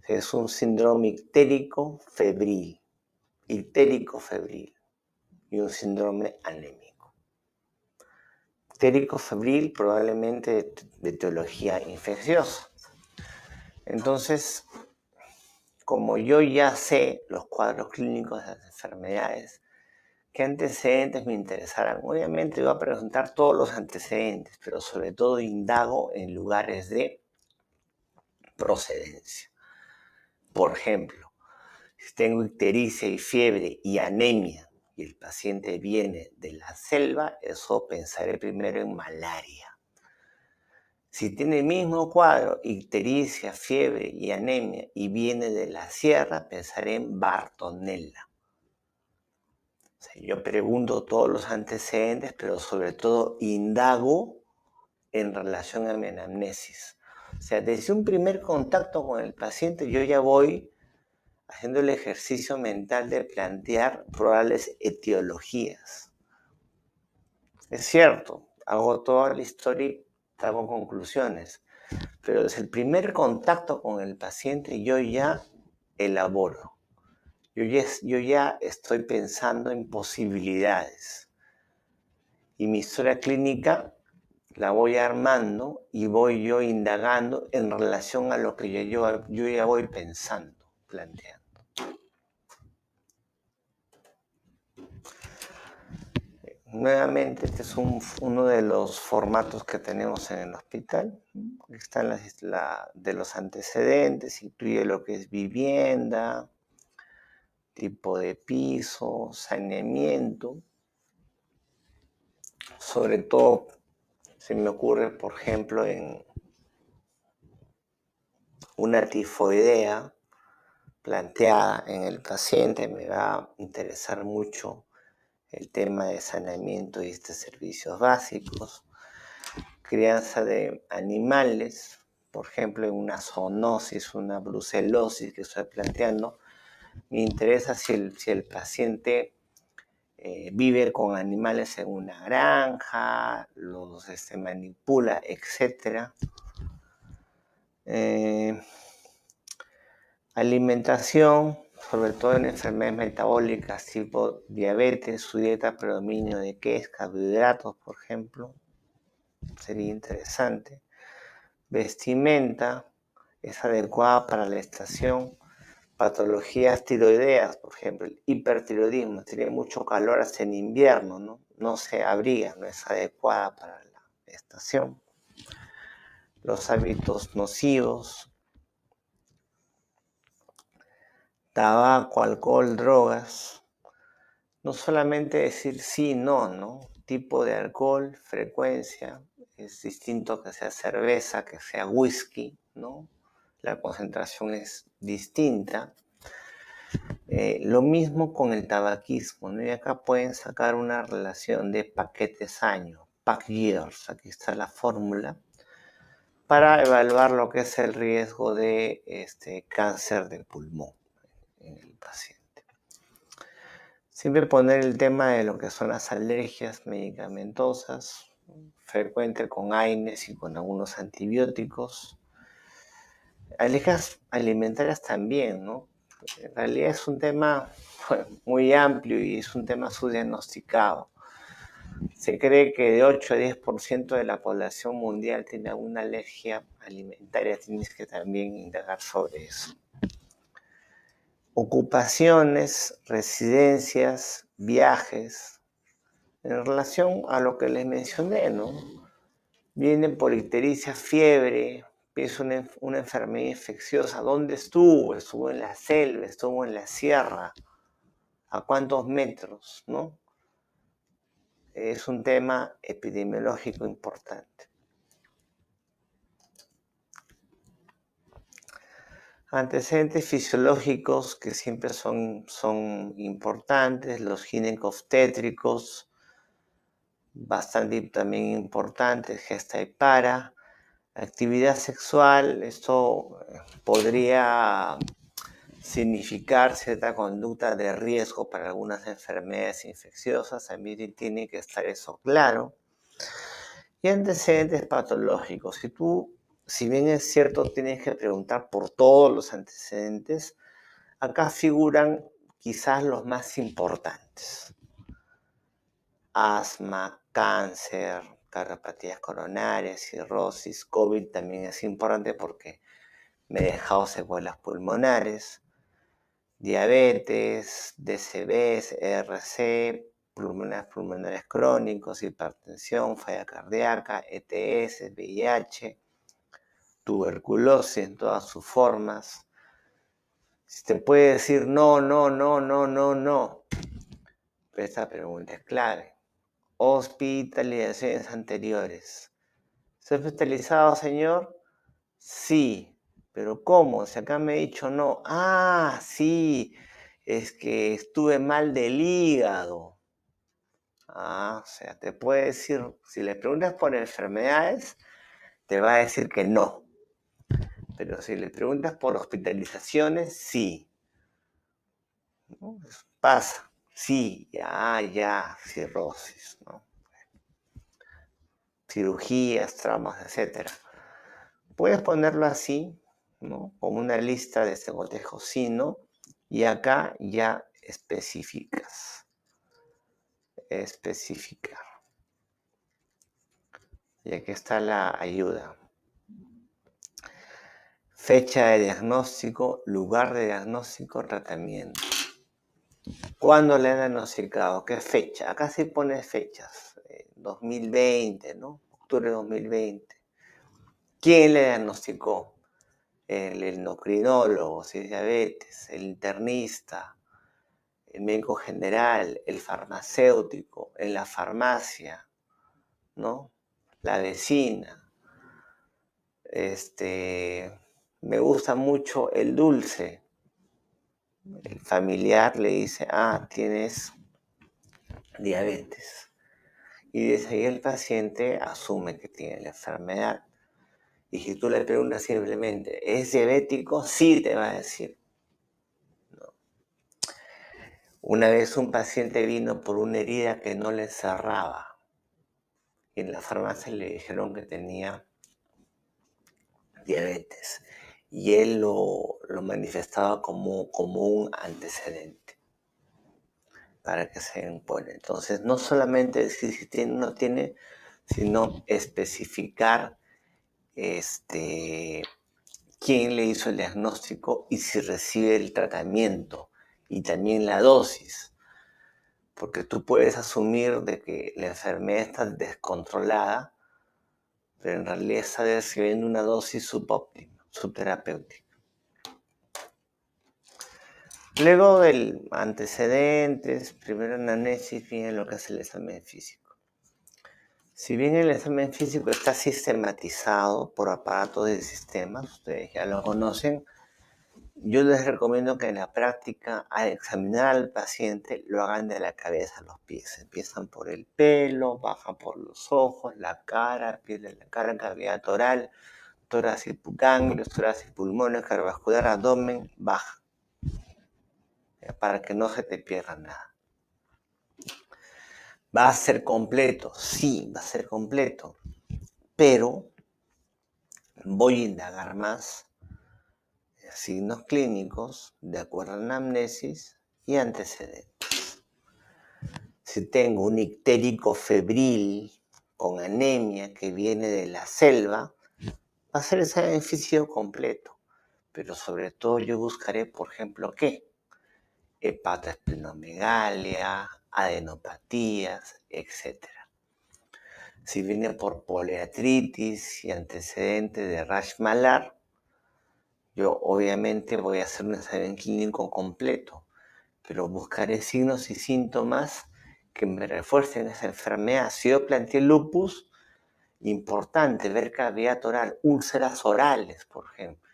Es un síndrome ictérico-febril y un síndrome anémico. Ictérico-febril probablemente de etiología infecciosa. Entonces, como yo ya sé los cuadros clínicos de las enfermedades, ¿qué antecedentes me interesarán? Obviamente voy a presentar todos los antecedentes, pero sobre todo indago en lugares de procedencia. Por ejemplo, si tengo ictericia y fiebre y anemia y el paciente viene de la selva, eso pensaré primero en malaria. Si tiene el mismo cuadro, ictericia, fiebre y anemia, y viene de la sierra, pensaré en Bartonella. O sea, yo pregunto todos los antecedentes, pero sobre todo indago en relación a mi anamnesis. O sea, desde un primer contacto con el paciente, yo ya voy haciendo el ejercicio mental de plantear probables etiologías. Es cierto, hago toda la historia y hago conclusiones, pero desde el primer contacto con el paciente yo ya elaboro. Yo ya estoy pensando en posibilidades. Y mi historia clínica la voy armando y voy yo indagando en relación a lo que yo ya voy pensando, planteando. Nuevamente, este es uno de los formatos que tenemos en el hospital. Están de los antecedentes, incluye lo que es vivienda, tipo de piso, saneamiento. Sobre todo, se me ocurre, por ejemplo, en una tifoidea planteada en el paciente, me va a interesar mucho el tema de saneamiento y servicios básicos. Crianza de animales, por ejemplo, en una zoonosis, una brucelosis que estoy planteando, me interesa si el paciente vive con animales en una granja, los manipula, etc. Alimentación, sobre todo en enfermedades metabólicas tipo diabetes, su dieta predominio de qué es carbohidratos, por ejemplo, sería interesante. Vestimenta, es adecuada para la estación. Patologías tiroideas, por ejemplo, el hipertiroidismo, tiene mucho calor hasta en invierno, no se abriga, no es adecuada para la estación. Los hábitos nocivos, tabaco, alcohol, drogas. No solamente decir sí, no, tipo de alcohol, frecuencia, es distinto que sea cerveza, que sea whisky, ¿no? La concentración es distinta. Lo mismo con el tabaquismo, ¿no? Y acá pueden sacar una relación de paquetes año, pack years, aquí está la fórmula, para evaluar lo que es el riesgo de cáncer del pulmón en el paciente. Siempre poner el tema de lo que son las alergias medicamentosas, frecuente con AINES y con algunos antibióticos. Alergias alimentarias también, ¿no? En realidad es un tema muy amplio y es un tema subdiagnosticado. Se cree que de 8 a 10% de la población mundial tiene alguna alergia alimentaria. Tienes que también indagar sobre eso. Ocupaciones, residencias, viajes. En relación a lo que les mencioné, ¿no? Vienen por ictericia, fiebre, es una enfermedad infecciosa. ¿Dónde estuvo? Estuvo en la selva, estuvo en la sierra. ¿A cuántos metros, no? es un tema epidemiológico importante. Antecedentes fisiológicos que siempre son importantes, los ginecobstétricos, bastante también importantes, gesta y para. Actividad sexual, esto podría significar cierta conducta de riesgo para algunas enfermedades infecciosas, también tiene que estar eso claro. Y antecedentes patológicos, si bien es cierto, tienes que preguntar por todos los antecedentes, acá figuran quizás los más importantes. Asma, cáncer, cardiopatías coronarias, cirrosis, COVID también es importante porque me he dejado secuelas pulmonares, diabetes, DCBs, ERC, pulmonares crónicos, hipertensión, falla cardíaca, ETS, VIH, tuberculosis en todas sus formas. Si te puede decir no, no, no, no, no, no, pero esta pregunta es clave. Hospitalizaciones anteriores. ¿Se ha hospitalizado, señor? Sí, pero ¿cómo? Si acá me he dicho no. Ah, sí, es que estuve mal del hígado. Ah, o sea, te puede decir, si le preguntas por enfermedades, te va a decir que no. Pero si le preguntas por hospitalizaciones, sí. ¿No? Pasa, sí, ya, cirrosis, ¿no? Cirugías, traumas, etc. Puedes ponerlo así, ¿no? Como una lista de este cotejo, sí, ¿no? Y acá ya especificas. Especificar. Y aquí está la ayuda. Fecha de diagnóstico, lugar de diagnóstico, tratamiento. ¿Cuándo le han diagnosticado? ¿Qué fecha? Acá sí pone fechas. 2020, ¿no? Octubre de 2020. ¿Quién le diagnosticó? El endocrinólogo, si es diabetes, el internista, el médico general, el farmacéutico, en la farmacia, ¿no? La vecina. Me gusta mucho el dulce. El familiar le dice, tienes diabetes. Y desde ahí el paciente asume que tiene la enfermedad. Y si tú le preguntas simplemente, ¿es diabético? Sí, te va a decir. No. Una vez un paciente vino por una herida que no le cerraba. Y en la farmacia le dijeron que tenía diabetes. Y él lo manifestaba como un antecedente para que se impone. Entonces, no solamente decir si tiene o no tiene, sino especificar quién le hizo el diagnóstico y si recibe el tratamiento y también la dosis. Porque tú puedes asumir de que la enfermedad está descontrolada, pero en realidad está recibiendo una dosis subóptima, subterapéutica. Luego del antecedentes, primero anamnesis, viene lo que es el examen físico. Si bien el examen físico está sistematizado por aparatos de sistemas, ustedes ya lo conocen, yo les recomiendo que en la práctica, al examinar al paciente, lo hagan de la cabeza a los pies. Empiezan por el pelo, bajan por los ojos, la cara, piel de la cara, cavidad oral, tórax y ganglios, tórax y pulmones, cardiovascular, abdomen, baja. Para que no se te pierda nada. ¿Va a ser completo? Sí, va a ser completo. Pero voy a indagar más signos clínicos de acuerdo a anamnesis y antecedentes. Si tengo un ictérico febril con anemia que viene de la selva, va a ser ese beneficio completo. Pero sobre todo yo buscaré, por ejemplo, ¿qué? Hepatoesplenomegalia, adenopatías, etc. Si viene por poliartritis y antecedente de rash malar, yo obviamente voy a hacer un examen clínico completo, pero buscaré signos y síntomas que me refuercen esa enfermedad. Si yo planteé lupus, importante ver cavidad oral, úlceras orales, por ejemplo,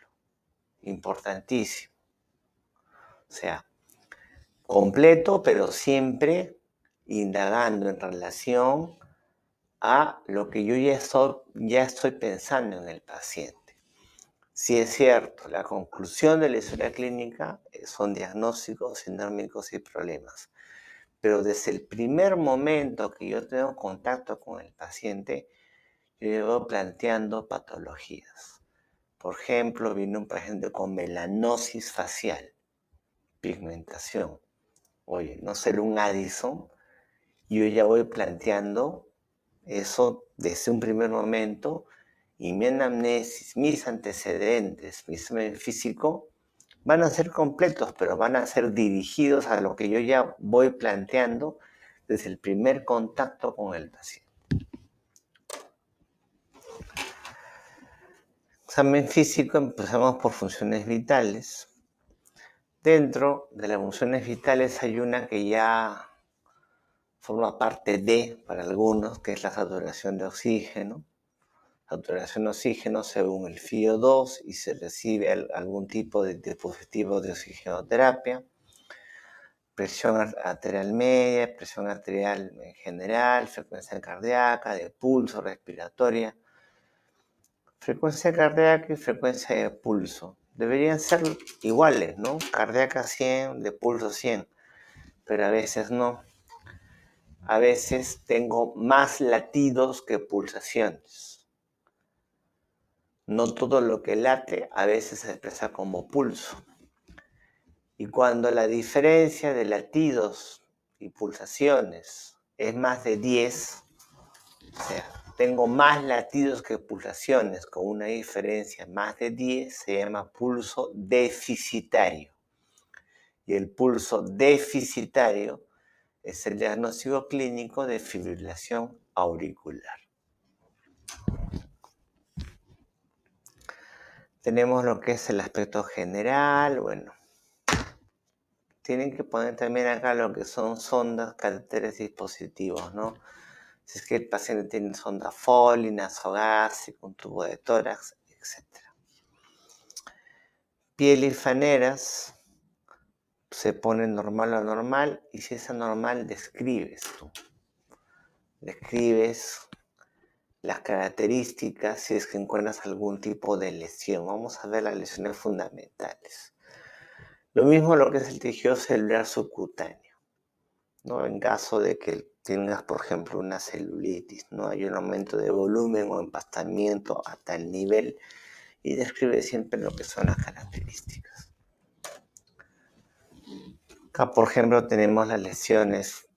importantísimo. O sea, completo, pero siempre indagando en relación a lo que yo ya estoy pensando en el paciente. Si es cierto, la conclusión de la historia clínica son diagnósticos sindrómicos y problemas, pero desde el primer momento que yo tengo contacto con el paciente, yo llevo planteando patologías. Por ejemplo, vino un paciente con melanosis facial, pigmentación. Oye, no ser un Addison, yo ya voy planteando eso desde un primer momento y mi anamnesis, mis antecedentes, mi examen físico van a ser completos, pero van a ser dirigidos a lo que yo ya voy planteando desde el primer contacto con el paciente. Examen físico, empezamos por funciones vitales. Dentro de las funciones vitales hay una que ya forma parte de, para algunos, que es la saturación de oxígeno. Saturación de oxígeno según el FIO2 y se recibe algún tipo de dispositivo de oxigenoterapia. Presión arterial media, presión arterial en general, frecuencia cardíaca, de pulso, respiratoria. Frecuencia cardíaca y frecuencia de pulso deberían ser iguales, ¿no? Cardíaca 100, de pulso 100, pero a veces no. A veces tengo más latidos que pulsaciones. No todo lo que late a veces se expresa como pulso. Y cuando la diferencia de latidos y pulsaciones es más de 10, o sea, tengo más latidos que pulsaciones con una diferencia más de 10, se llama pulso deficitario. Y el pulso deficitario es el diagnóstico clínico de fibrilación auricular. Tenemos lo que es el aspecto general, bueno. Tienen que poner también acá lo que son sondas, catéteres, dispositivos, ¿no? Si es que el paciente tiene sonda Foley, nasogástrica, un tubo de tórax, etc. Piel y faneras, se pone normal o anormal, y si es anormal, describes tú. Describes las características si es que encuentras algún tipo de lesión. Vamos a ver las lesiones fundamentales. Lo mismo lo que es el tejido celular subcutáneo, ¿no? En caso de que tengas, por ejemplo, una celulitis, ¿no? Hay un aumento de volumen o empastamiento a tal nivel y describe siempre lo que son las características. Acá, por ejemplo, tenemos las lesiones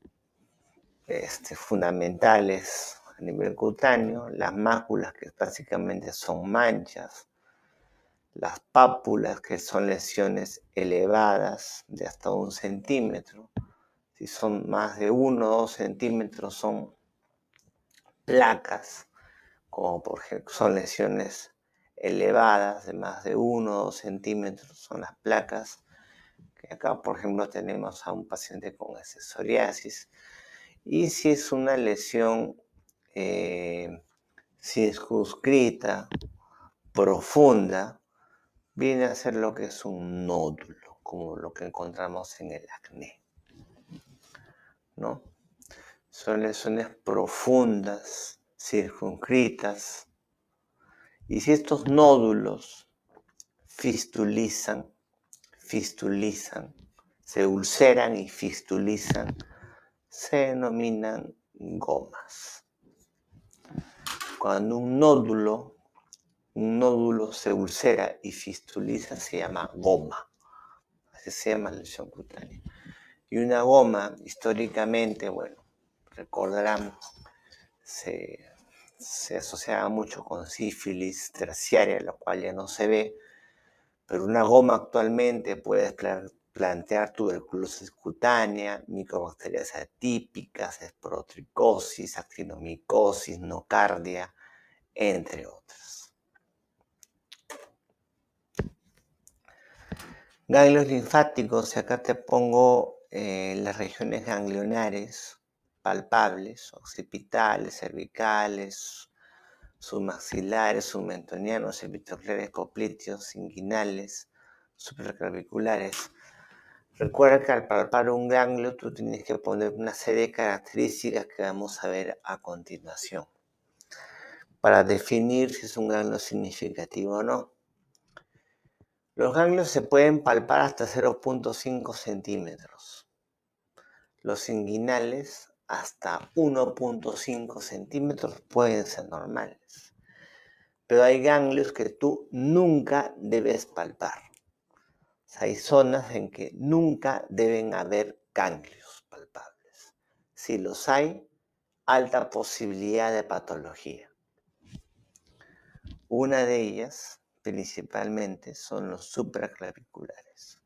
fundamentales a nivel cutáneo, las máculas, que básicamente son manchas, las pápulas, que son lesiones elevadas de hasta 1 centímetro. Si son más de 1 o 2 centímetros, son placas, como por ejemplo son lesiones elevadas de más de 1 o 2 centímetros, son las placas. Acá, por ejemplo, tenemos a un paciente con psoriasis. Y si es una lesión circunscrita, profunda, viene a ser lo que es un nódulo, como lo que encontramos en el acné, ¿no? Son lesiones profundas, circunscritas. Y si estos nódulos fistulizan, se ulceran y fistulizan, se denominan gomas. Cuando un nódulo se ulcera y fistuliza, se llama goma. Así se llama la lesión cutánea. Y una goma, históricamente, bueno, recordarán, se asociaba mucho con sífilis terciaria, lo cual ya no se ve, pero una goma actualmente puede plantear tuberculosis cutánea, micobacterias atípicas, esporotricosis, actinomicosis, nocardia, entre otras. Ganglios linfáticos, y acá te pongo las regiones ganglionares, palpables, occipitales, cervicales, submaxilares, submentonianos, epitocleares, popliteos, inguinales, supraclaviculares. Recuerda que al palpar un ganglio tú tienes que poner una serie de características que vamos a ver a continuación para definir si es un ganglio significativo o no. Los ganglios se pueden palpar hasta 0.5 centímetros. Los inguinales hasta 1.5 centímetros pueden ser normales. Pero hay ganglios que tú nunca debes palpar. O sea, hay zonas en que nunca deben haber ganglios palpables. Si los hay, alta posibilidad de patología. Una de ellas, principalmente, son los supraclaviculares.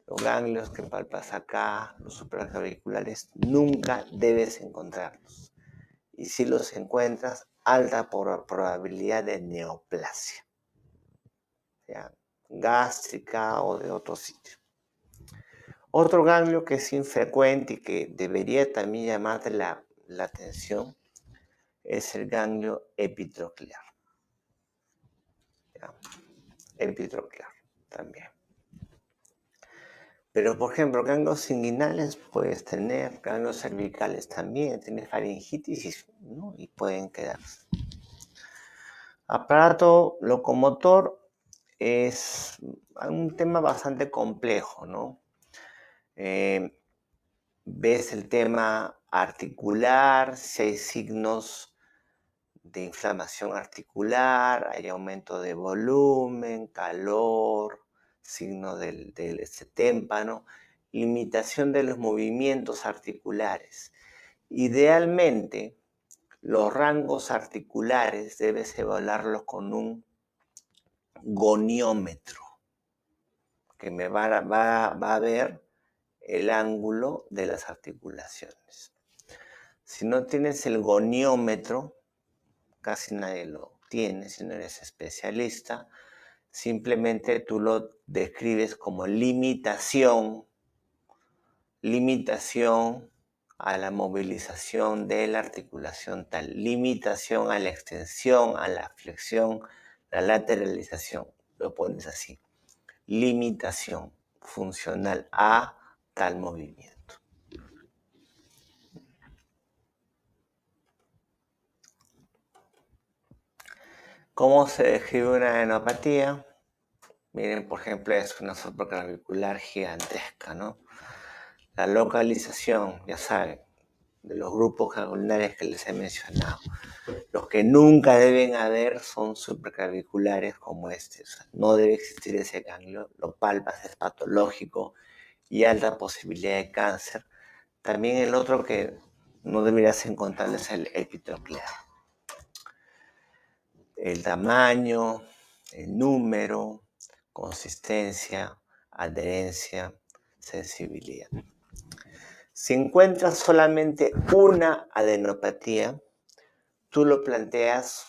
Los ganglios que palpas acá, los supraclaviculares, nunca debes encontrarlos. Y si los encuentras, alta probabilidad de neoplasia, sea gástrica o de otro sitio. Otro ganglio que es infrecuente y que debería también llamarte la atención es el ganglio epitroclear. ¿Ya? Epitroclear también. Pero, por ejemplo, ganglios inguinales puedes tener, ganglios cervicales también, tienes faringitis, ¿no? Y pueden quedarse. Aparato locomotor es un tema bastante complejo, ¿no? Ves el tema articular, si hay signos de inflamación articular, hay aumento de volumen, calor, signo del témpano, limitación de los movimientos articulares. Idealmente, los rangos articulares debes evaluarlos con un goniómetro, que me va a ver el ángulo de las articulaciones. Si no tienes el goniómetro, casi nadie lo tiene si no eres especialista, simplemente tú lo describes como limitación a la movilización de la articulación tal, limitación a la extensión, a la flexión, la lateralización, lo pones así, limitación funcional a tal movimiento. ¿Cómo se describe una adenopatía? Miren, por ejemplo, es una supraclavicular gigantesca, ¿no? La localización, ya saben, de los grupos ganglionares que les he mencionado. Los que nunca deben haber son supraclaviculares como este. O sea, no debe existir ese ganglio, lo palpas, es patológico y alta posibilidad de cáncer. También el otro que no deberías encontrar es el epitroclear. El tamaño, el número, consistencia, adherencia, sensibilidad. Si encuentras solamente una adenopatía, tú lo planteas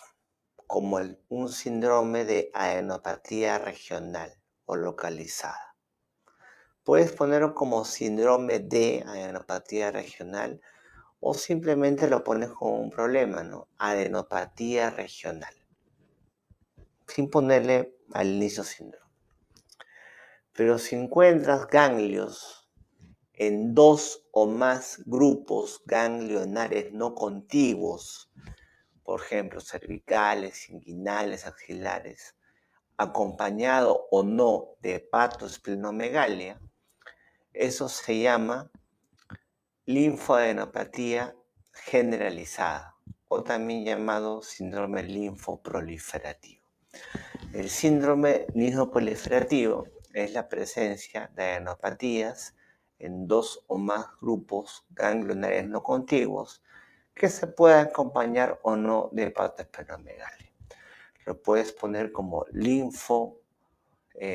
como un síndrome de adenopatía regional o localizada. Puedes ponerlo como síndrome de adenopatía regional o simplemente lo pones como un problema, ¿no? Adenopatía regional, sin ponerle al inicio síndrome. Pero si encuentras ganglios en 2 o más grupos ganglionares no contiguos, por ejemplo, cervicales, inguinales, axilares, acompañado o no de hepatoesplenomegalia, eso se llama linfoadenopatía generalizada o también llamado síndrome linfoproliferativo. El síndrome linfoproliferativo es la presencia de adenopatías en 2 o más grupos ganglionares no contiguos que se puedan acompañar o no de hepatoesplenomegalia. Lo puedes poner como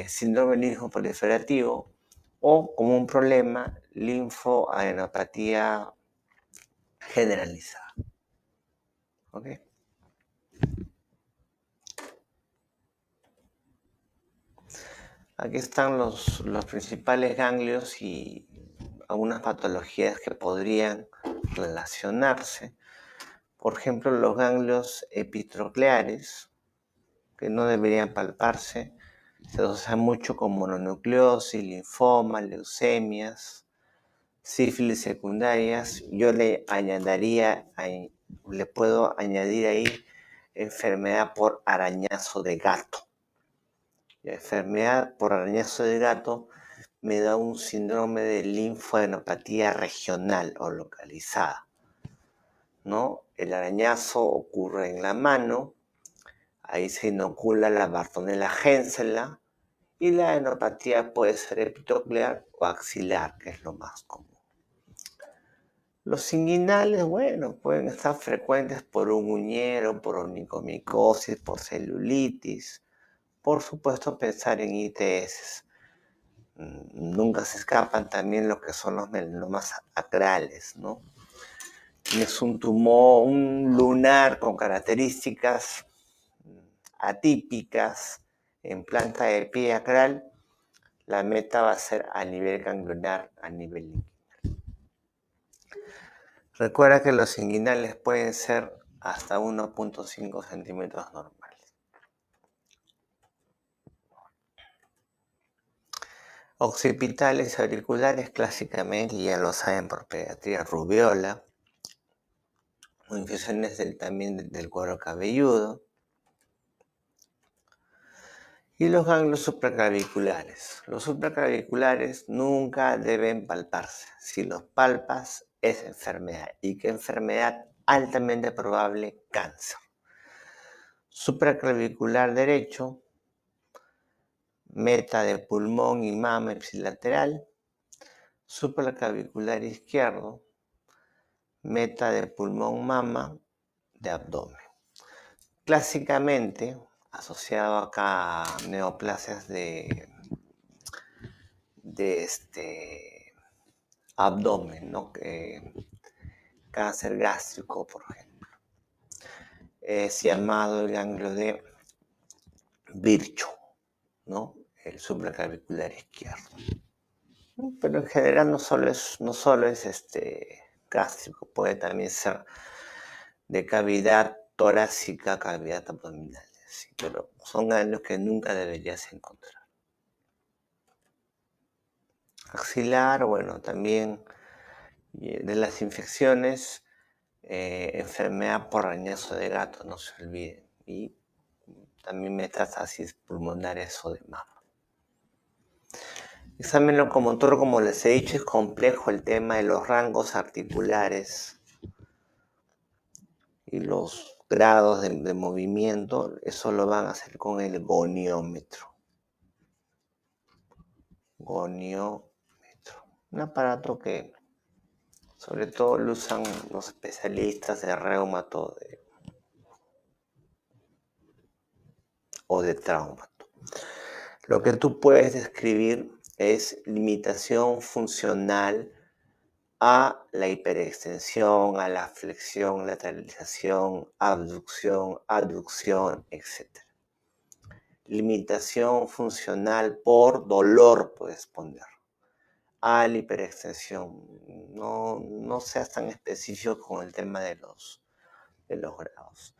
síndrome linfoproliferativo o como un problema linfoadenopatía generalizada. ¿Ok? Aquí están los principales ganglios y algunas patologías que podrían relacionarse. Por ejemplo, los ganglios epitrocleares, que no deberían palparse, se asocian mucho con mononucleosis, linfoma, leucemias, sífilis secundarias. Yo le puedo añadir ahí enfermedad por arañazo de gato. La enfermedad por arañazo de gato me da un síndrome de linfoadenopatía regional o localizada, ¿no? El arañazo ocurre en la mano, ahí se inocula la Bartonella hensela y la adenopatía puede ser epitoclear o axilar, que es lo más común. Los inguinales, bueno, pueden estar frecuentes por un uñero, por onicomicosis, por celulitis. Por supuesto, pensar en ITS. Nunca se escapan también lo que son los melanomas acrales, ¿no? Es un tumor, un lunar con características atípicas en planta de pie acral. La meta va a ser a nivel ganglionar, a nivel inguinal. Recuerda que los inguinales pueden ser hasta 1.5 centímetros normales. Occipitales y auriculares, clásicamente, ya lo saben por pediatría, rubiola, o infecciones también del cuero cabelludo. Y los ganglios supraclaviculares. Los supraclaviculares nunca deben palparse. Si los palpas, es enfermedad. ¿Y qué enfermedad? Altamente probable, cáncer. Supraclavicular derecho, meta de pulmón y mama ipsilateral. Supraclavicular izquierdo, meta de pulmón, mama, de abdomen. Clásicamente, asociado acá a neoplasias de abdomen, ¿no? Cáncer gástrico, por ejemplo. Es llamado el ganglio de Virchow, ¿no? El supraclavicular izquierdo. Pero en general no solo es gástrico, puede también ser de cavidad torácica, cavidad abdominal, ¿sí? Pero son ganglios que nunca deberías encontrar. Axilar, bueno, también de las infecciones, enfermedad por arañazo de gato, no se olviden, y también metástasis pulmonares o de mama. Examen locomotor, como les he dicho, es complejo el tema de los rangos articulares y los grados de movimiento. Eso lo van a hacer con el goniómetro. Goniómetro. Un aparato que sobre todo lo usan los especialistas de reumato o de trauma. Lo que tú puedes describir es limitación funcional a la hiperextensión, a la flexión, lateralización, abducción, aducción, etc. Limitación funcional por dolor, puedes poner, a la hiperextensión. No seas tan específico con el tema de los grados.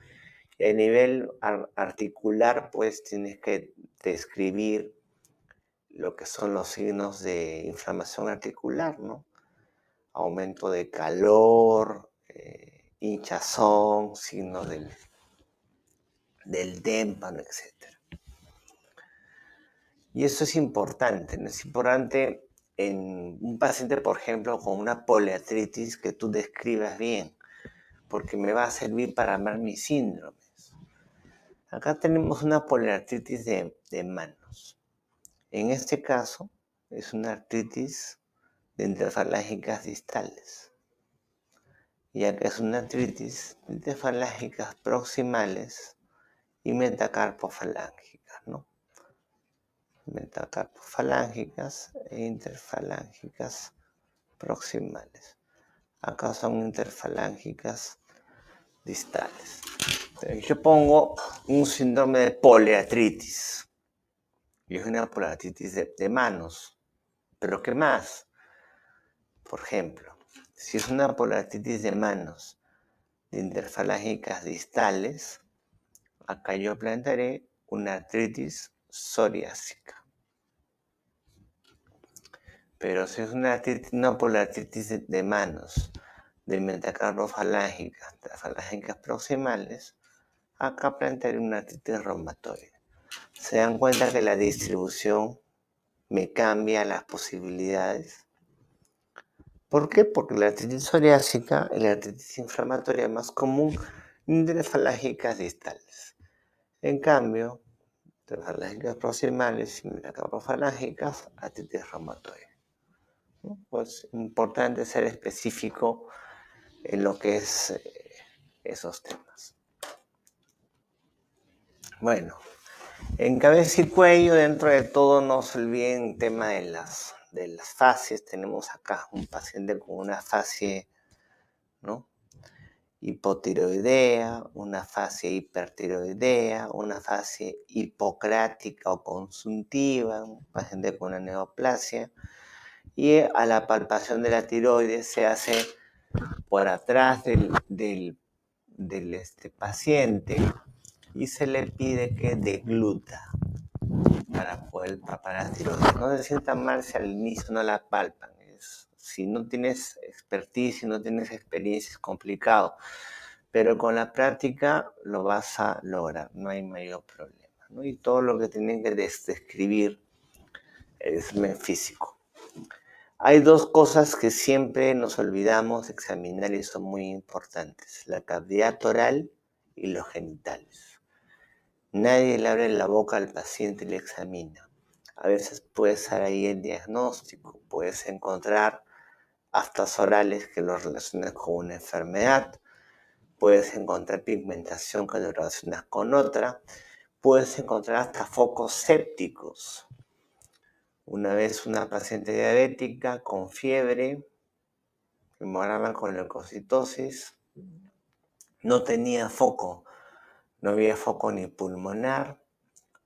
Y a nivel articular, pues tienes que describir lo que son los signos de inflamación articular, ¿no? Aumento de calor, hinchazón, signos del témpano, etc. Y eso es importante, ¿no? Es importante en un paciente, por ejemplo, con una poliartritis, que tú describas bien, porque me va a servir para armar mis síndromes. Acá tenemos una poliartritis de manos. En este caso, es una artritis de interfalángicas distales, ya que es una artritis de interfalángicas proximales y metacarpofalángicas, ¿no? Metacarpofalángicas e interfalángicas proximales. Acá son interfalángicas distales. Entonces, yo pongo un síndrome de poliartritis. Y es una poliartritis de manos. ¿Pero qué más? Por ejemplo, Si es una poliartritis de manos de interfalángicas distales, acá yo plantearé una artritis psoriásica. Pero si es una poliartritis de manos de metacarpofalángica, de falángicas proximales, acá plantearé una artritis reumatoide. Se dan cuenta que la distribución me cambia las posibilidades. ¿Por qué? Porque la artritis psoriásica es la artritis inflamatoria más común de falángicas distales. En cambio, de falángicas proximales y metacarpofalángicas, artritis reumatoide. Pues importante ser específico en lo que es esos temas. Bueno, en cabeza y cuello, dentro de todo, no se olviden el tema de las fases. Tenemos acá un paciente con una fase, ¿no?, hipotiroidea, una fase hipertiroidea, una fase hipocrática o consuntiva, un paciente con una neoplasia. Y a la palpación de la tiroides se hace por atrás del paciente y se le pide que degluta para poder palpar la tiroides. No se sientan mal si al inicio no la palpan. Si no tienes expertise, si no tienes experiencia, es complicado. Pero con la práctica lo vas a lograr, no hay mayor problema, ¿no? Y todo lo que tienen que describir es físico. Hay dos cosas que siempre nos olvidamos de examinar y son muy importantes: la cavidad oral y los genitales. Nadie le abre la boca al paciente y le examina. A veces puede estar ahí el diagnóstico, puedes encontrar aftas orales que lo relacionas con una enfermedad, puedes encontrar pigmentación que lo relacionas con otra, puedes encontrar hasta focos sépticos. Una vez una paciente diabética con fiebre, hemograma con leucocitosis, no tenía foco, no había foco ni pulmonar,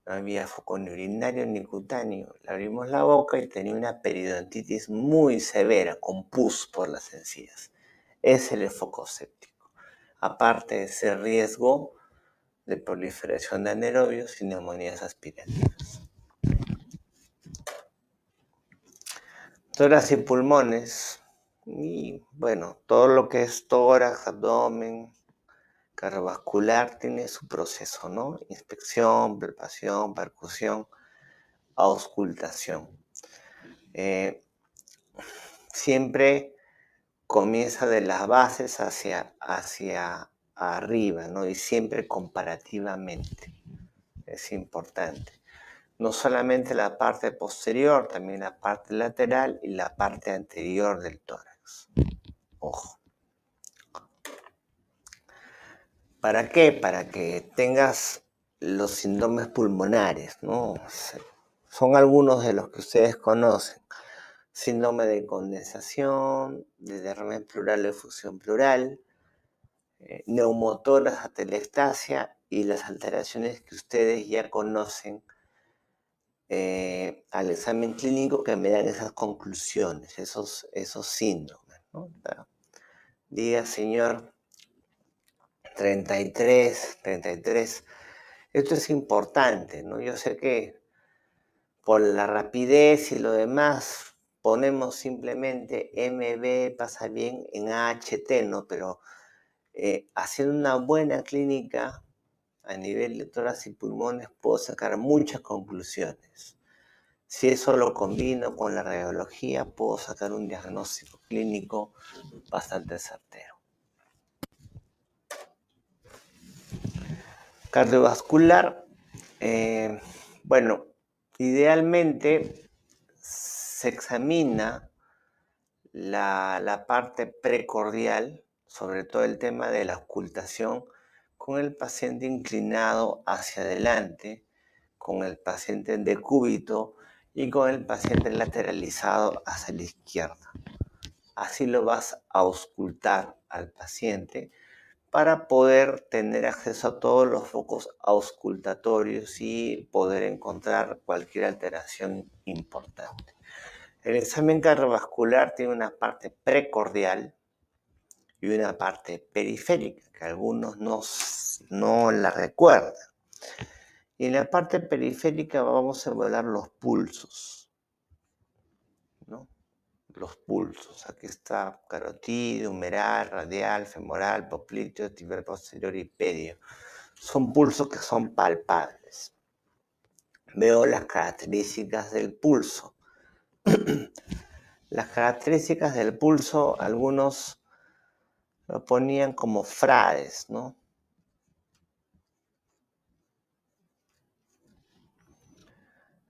no había foco ni urinario ni cutáneo. Le abrimos la boca y tenía una periodontitis muy severa, con pus por las encías. Ese es el foco séptico. Aparte de ese riesgo de proliferación de anaerobios y neumonías aspirativas. Tórax y pulmones, y bueno, todo lo que es tórax, abdomen, cardiovascular tiene su proceso, ¿no? Inspección, palpación, percusión, auscultación. Siempre comienza de las bases hacia arriba, ¿no? Y siempre comparativamente. Es importante. No solamente la parte posterior, también la parte lateral y la parte anterior del tórax. Ojo. ¿Para qué? Para que tengas los síndromes pulmonares, ¿no? Son algunos de los que ustedes conocen. Síndrome de condensación, de derrame pleural o efusión pleural, neumotórax, atelectasia y las alteraciones que ustedes ya conocen al examen clínico, que me dan esas conclusiones, esos síndromes, ¿no? Diga, señor, 33. Esto es importante, ¿no? Yo sé que por la rapidez y lo demás ponemos simplemente MB, pasa bien en AHT, ¿no? Pero haciendo una buena clínica a nivel de tórax y pulmones puedo sacar muchas conclusiones. Si eso lo combino con la radiología, puedo sacar un diagnóstico clínico bastante certero. Cardiovascular, bueno, idealmente se examina la parte precordial, sobre todo el tema de la ocultación, con el paciente inclinado hacia adelante, con el paciente en decúbito y con el paciente lateralizado hacia la izquierda. Así lo vas a auscultar al paciente para poder tener acceso a todos los focos auscultatorios y poder encontrar cualquier alteración importante. El examen cardiovascular tiene una parte precordial, y una parte periférica, que algunos no la recuerdan. Y en la parte periférica vamos a evaluar los pulsos, ¿no? Los pulsos. Aquí está carotidio, humeral, radial, femoral, popliteo, tibial posterior y pedio. Son pulsos que son palpables. Veo las características del pulso. Las características del pulso, algunos lo ponían como frades, ¿no?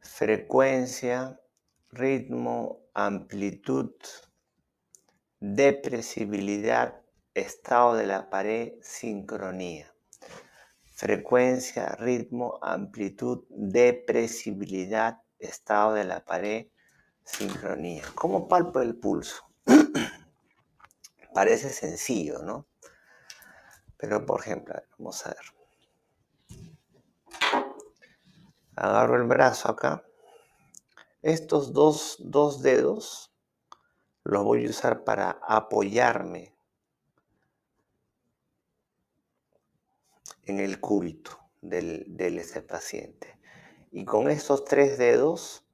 Frecuencia, ritmo, amplitud, depresibilidad, estado de la pared, sincronía. Frecuencia, ritmo, amplitud, depresibilidad, estado de la pared, sincronía. ¿Cómo palpo el pulso? Parece sencillo, ¿no? Pero, por ejemplo, vamos a ver. Agarro el brazo acá. Estos dos dedos los voy a usar para apoyarme en el cúbito de ese paciente. Y con estos 3 dedos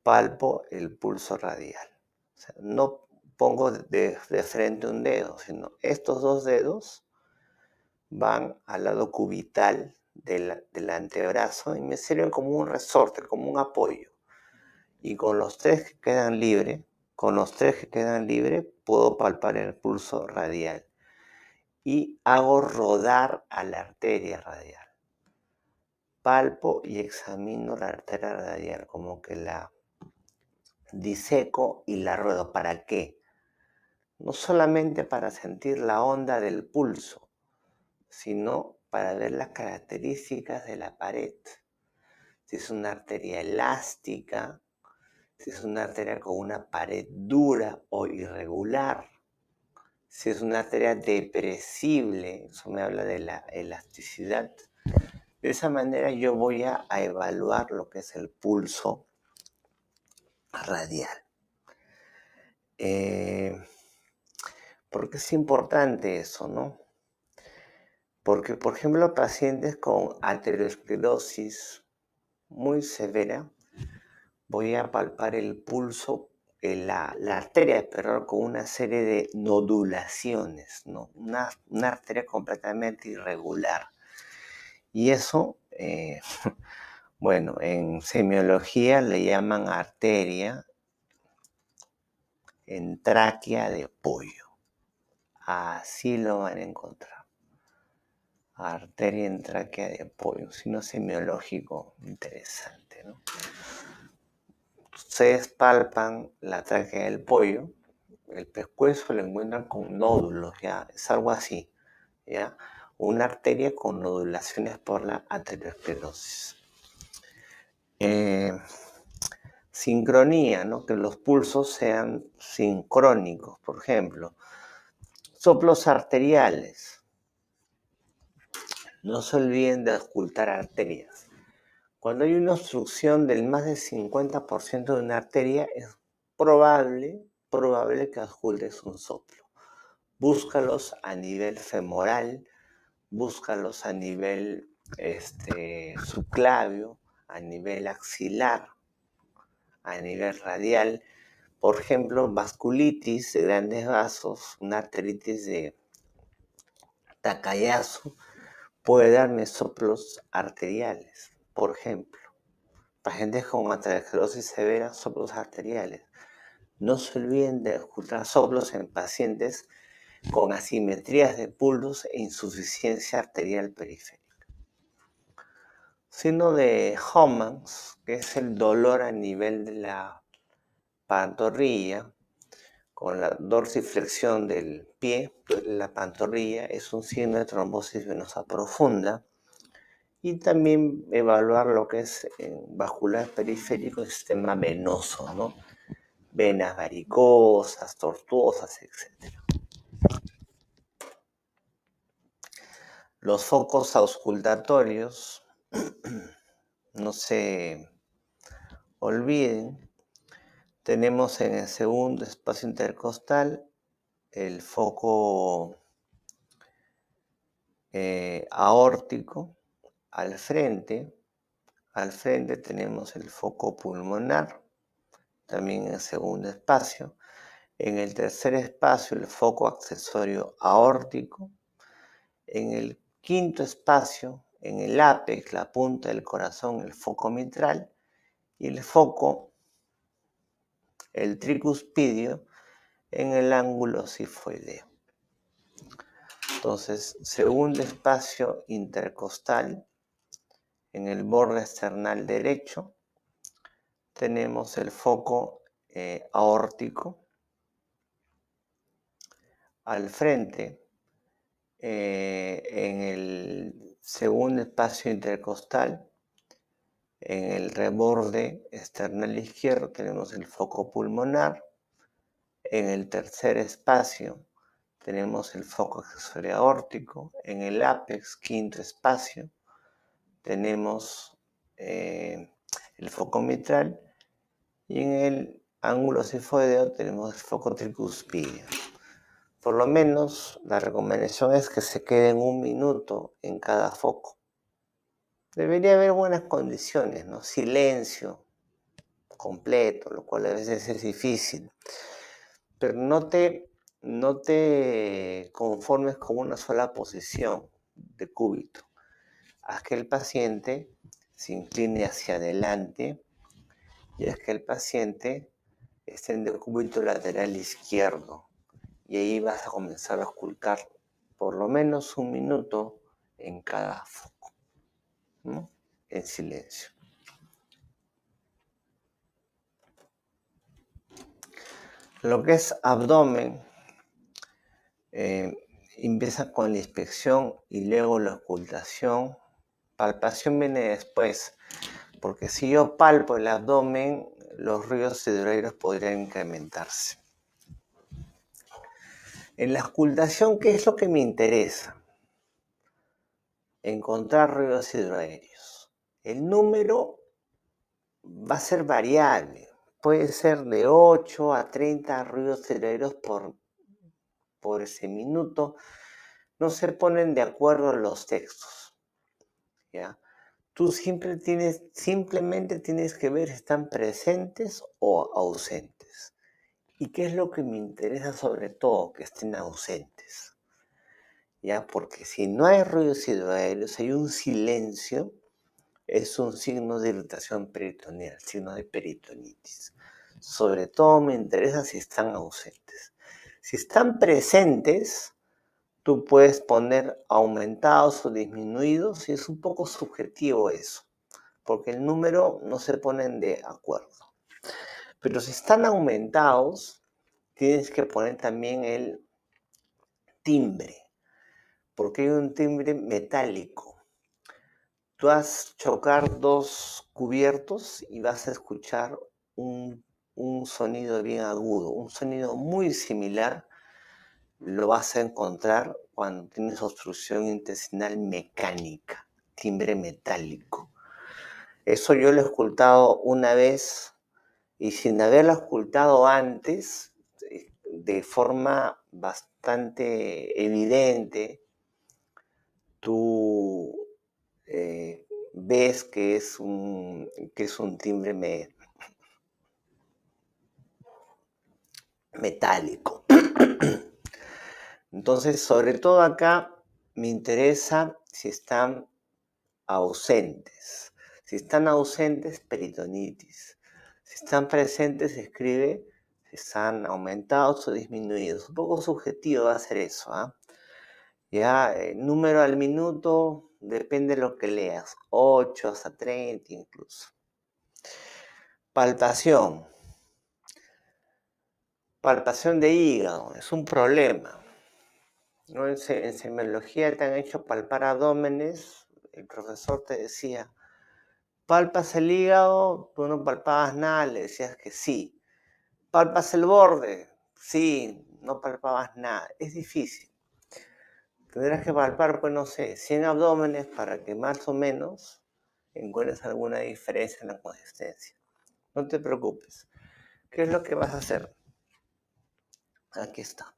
palpo el pulso radial. O sea, no pongo de frente un dedo, sino estos 2 dedos van al lado cubital del antebrazo y me sirven como un resorte, como un apoyo. Y con los 3 que quedan libres, puedo palpar el pulso radial. Y hago rodar a la arteria radial. Palpo y examino la arteria radial, como que la diseco y la ruedo. ¿Para qué? No solamente para sentir la onda del pulso, sino para ver las características de la pared. Si es una arteria elástica, si es una arteria con una pared dura o irregular, si es una arteria depresible, eso me habla de la elasticidad. De esa manera yo voy a evaluar lo que es el pulso radial. ¿Por qué es importante eso, no? Porque, por ejemplo, pacientes con aterosclerosis muy severa, voy a palpar el pulso, la arteria, perdón, con una serie de nodulaciones, ¿no? Una arteria completamente irregular. Y eso, bueno, en semiología le llaman arteria en tráquea de pollo. Así lo van a encontrar. Arteria en tráquea de pollo, un signo semiológico interesante, ¿no? Ustedes palpan la tráquea del pollo, el pescuezo lo encuentran con nódulos, ¿ya? Es algo así, ¿ya? Una arteria con nodulaciones por la aterosclerosis. Sincronía, ¿no? Que los pulsos sean sincrónicos, por ejemplo. Soplos arteriales. No se olviden de ocultar arterias. Cuando hay una obstrucción del más del 50% de una arteria, es probable que ocultes un soplo. Búscalos a nivel femoral, búscalos a nivel subclavio, a nivel axilar, a nivel radial. Por ejemplo, vasculitis de grandes vasos, una arteritis de Takayasu, puede darme soplos arteriales, por ejemplo. Pacientes con aterosclerosis severa, soplos arteriales. No se olviden de ocultar soplos en pacientes con asimetrías de pulsos e insuficiencia arterial periférica. Signo de Homans, que es el dolor a nivel de la pantorrilla, con la dorsiflexión del pie, la pantorrilla, es un signo de trombosis venosa profunda. Y también evaluar lo que es vascular periférico, el sistema venoso, ¿no? Venas varicosas, tortuosas, etc. Los focos auscultatorios, no se olviden, tenemos en el segundo espacio intercostal el foco aórtico. Al frente tenemos el foco pulmonar, también en el segundo espacio. En el tercer espacio, el foco accesorio aórtico. En el quinto espacio, en el ápex, la punta del corazón, el foco mitral. Y el foco, el tricuspidio, en el ángulo cifoideo. Entonces, segundo espacio intercostal, en el borde external derecho, tenemos el foco aórtico. Al frente, en el segundo espacio intercostal, en el reborde external izquierdo, tenemos el foco pulmonar. En el tercer espacio, tenemos el foco accesorio aórtico. En el ápex, quinto espacio, tenemos el foco mitral. Y en el ángulo cifoideo tenemos el foco tricuspidio. Por lo menos la recomendación es que se queden 1 minuto en cada foco. Debería haber buenas condiciones, ¿no? Silencio completo, lo cual a veces es difícil. Pero no te conformes con una sola posición de cúbito. Haz que el paciente se incline hacia adelante y haz que el paciente esté en decúbito lateral izquierdo. Y ahí vas a comenzar a ocultar por lo menos 1 minuto en cada foco, ¿no? En silencio. Lo que es abdomen, empieza con la inspección y luego la ocultación. Palpación viene después, porque si yo palpo el abdomen, los ruidos hidroides podrían incrementarse. En la ocultación, ¿qué es lo que me interesa? Encontrar ruidos hidroaéreos. El número va a ser variable. Puede ser de 8 a 30 ruidos hidroaéreos por ese minuto. No se ponen de acuerdo los textos, ¿ya? Tú simplemente tienes que ver si están presentes o ausentes. ¿Y qué es lo que me interesa sobre todo? Que estén ausentes, ¿ya? Porque si no hay ruidos hidroaéreos, hay un silencio, es un signo de irritación peritoneal, signo de peritonitis. Sobre todo me interesa si están ausentes. Si están presentes, tú puedes poner aumentados o disminuidos y es un poco subjetivo eso, porque el número no se ponen de acuerdo. Pero si están aumentados, tienes que poner también el timbre, porque hay un timbre metálico. Tú vas a chocar 2 cubiertos y vas a escuchar un sonido bien agudo, un sonido muy similar. Lo vas a encontrar cuando tienes obstrucción intestinal mecánica, timbre metálico. Eso yo lo he ocultado una vez y sin haberlo ocultado antes, de forma bastante evidente, tú ves que es un timbre metálico. Entonces, sobre todo acá, me interesa si están ausentes. Si están ausentes, peritonitis. Si están presentes, se escribe si están aumentados o disminuidos. Un poco subjetivo va a ser eso, ¿ah? Ya, número al minuto, depende de lo que leas. 8 hasta 30 incluso. Palpación. Palpación de hígado, es un problema. ¿No? En semiología te han hecho palpar abdómenes. El profesor te decía, ¿palpas el hígado? Tú no palpabas nada, le decías que sí. ¿Palpas el borde? Sí, no palpabas nada. Es difícil. Tendrás que palpar, pues no sé, 100 abdómenes para que más o menos encuentres alguna diferencia en la consistencia. No te preocupes. ¿Qué es lo que vas a hacer? Aquí está.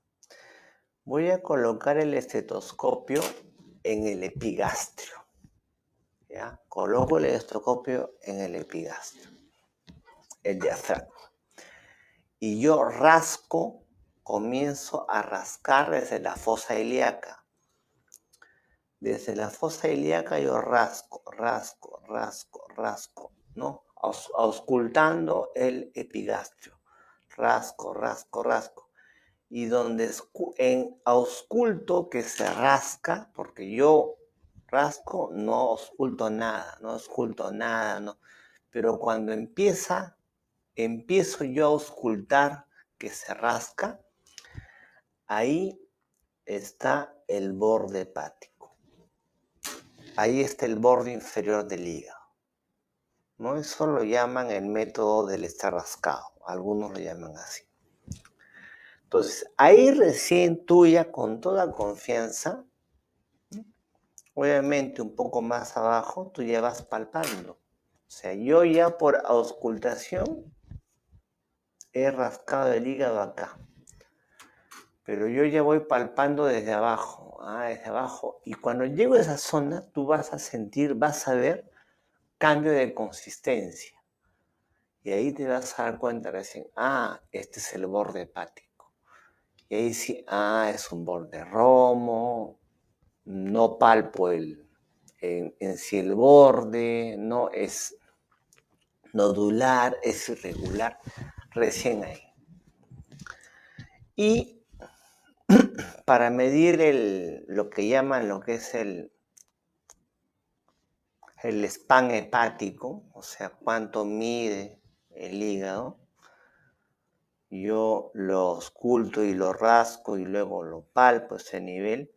Voy a colocar el estetoscopio en el epigastrio. ¿Ya? Coloco el estetoscopio en el epigastrio, el diafragma. Y yo comienzo a rascar desde la fosa ilíaca. Desde la fosa ilíaca yo rasco, ¿no? Auscultando el epigastrio. Rasco. Y donde ausculto que se rasca, porque yo rasco, no ausculto nada, no. Pero cuando empiezo yo a auscultar que se rasca, ahí está el borde hepático. Ahí está el borde inferior del hígado. ¿No? Eso lo llaman el método del estar rascado. Algunos lo llaman así. Entonces, ahí recién tú ya con toda confianza, obviamente un poco más abajo, tú ya vas palpando. O sea, yo ya por auscultación he rascado el hígado acá. Pero yo ya voy palpando desde abajo, desde abajo. Y cuando llego a esa zona, tú vas a sentir, vas a ver cambio de consistencia. Y ahí te vas a dar cuenta recién, este es el borde hepático. Y ahí sí, es un borde romo, no palpo en sí el borde, no es nodular, es irregular, recién ahí. Y para medir lo que es el spam hepático, o sea, cuánto mide el hígado, yo lo ausculto y lo rasco y luego lo palpo ese nivel.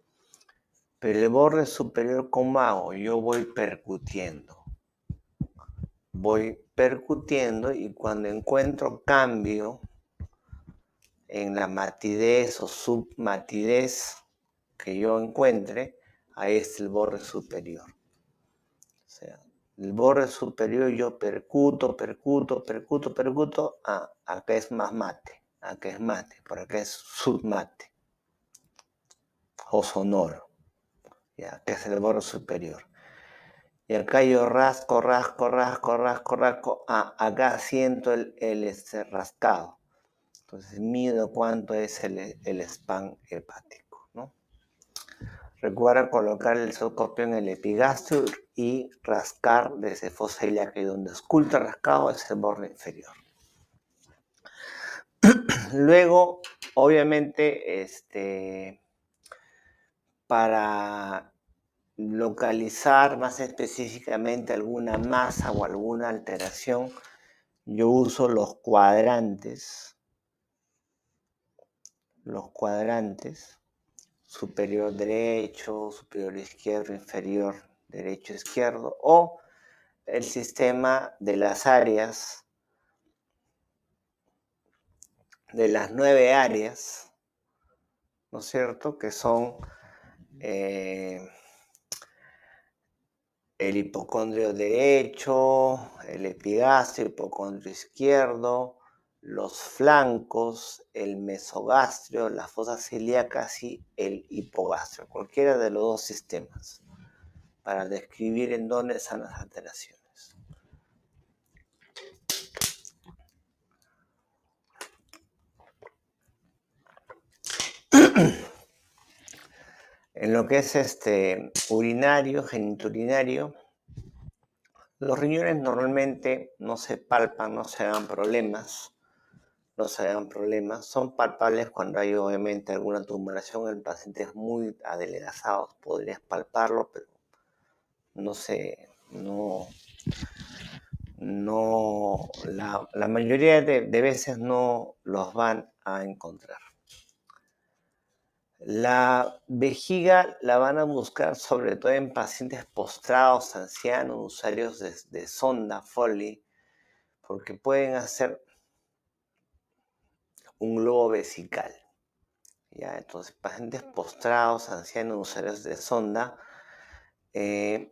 Pero el borde superior, ¿cómo hago? Yo voy percutiendo. Y cuando encuentro cambio en la matidez o submatidez que yo encuentre, ahí es el borde superior. O sea, el borde superior yo percuto. Acá es más mate, por acá es submate o sonoro, ya, que es el borde superior. Y acá yo rasco, acá siento el rascado. Entonces mido cuánto es el spam hepático, ¿no? Recuerda colocar el estetoscopio en el epigastrio y rascar desde fosa ilíaca, y donde ausculta rascado es el borde inferior. Luego, obviamente, para localizar más específicamente alguna masa o alguna alteración, yo uso los cuadrantes, superior derecho, superior izquierdo, inferior derecho, izquierdo, o el sistema de las áreas, de las 9 áreas, ¿no es cierto?, que son el hipocondrio derecho, el epigastrio, el hipocondrio izquierdo, los flancos, el mesogastrio, las fosas ilíacas y el hipogastrio, cualquiera de los dos sistemas, para describir en dónde están las alteraciones. En lo que es urinario, genitourinario, los riñones normalmente no se palpan, no se hagan problemas, son palpables cuando hay obviamente alguna tumoración en pacientes muy adelgazados, podrías palparlo, pero la mayoría de veces no los van a encontrar. La vejiga la van a buscar sobre todo en pacientes postrados, ancianos, usuarios de sonda Foley, porque pueden hacer un globo vesical. ¿Ya? Entonces, pacientes postrados, ancianos, usuarios de sonda,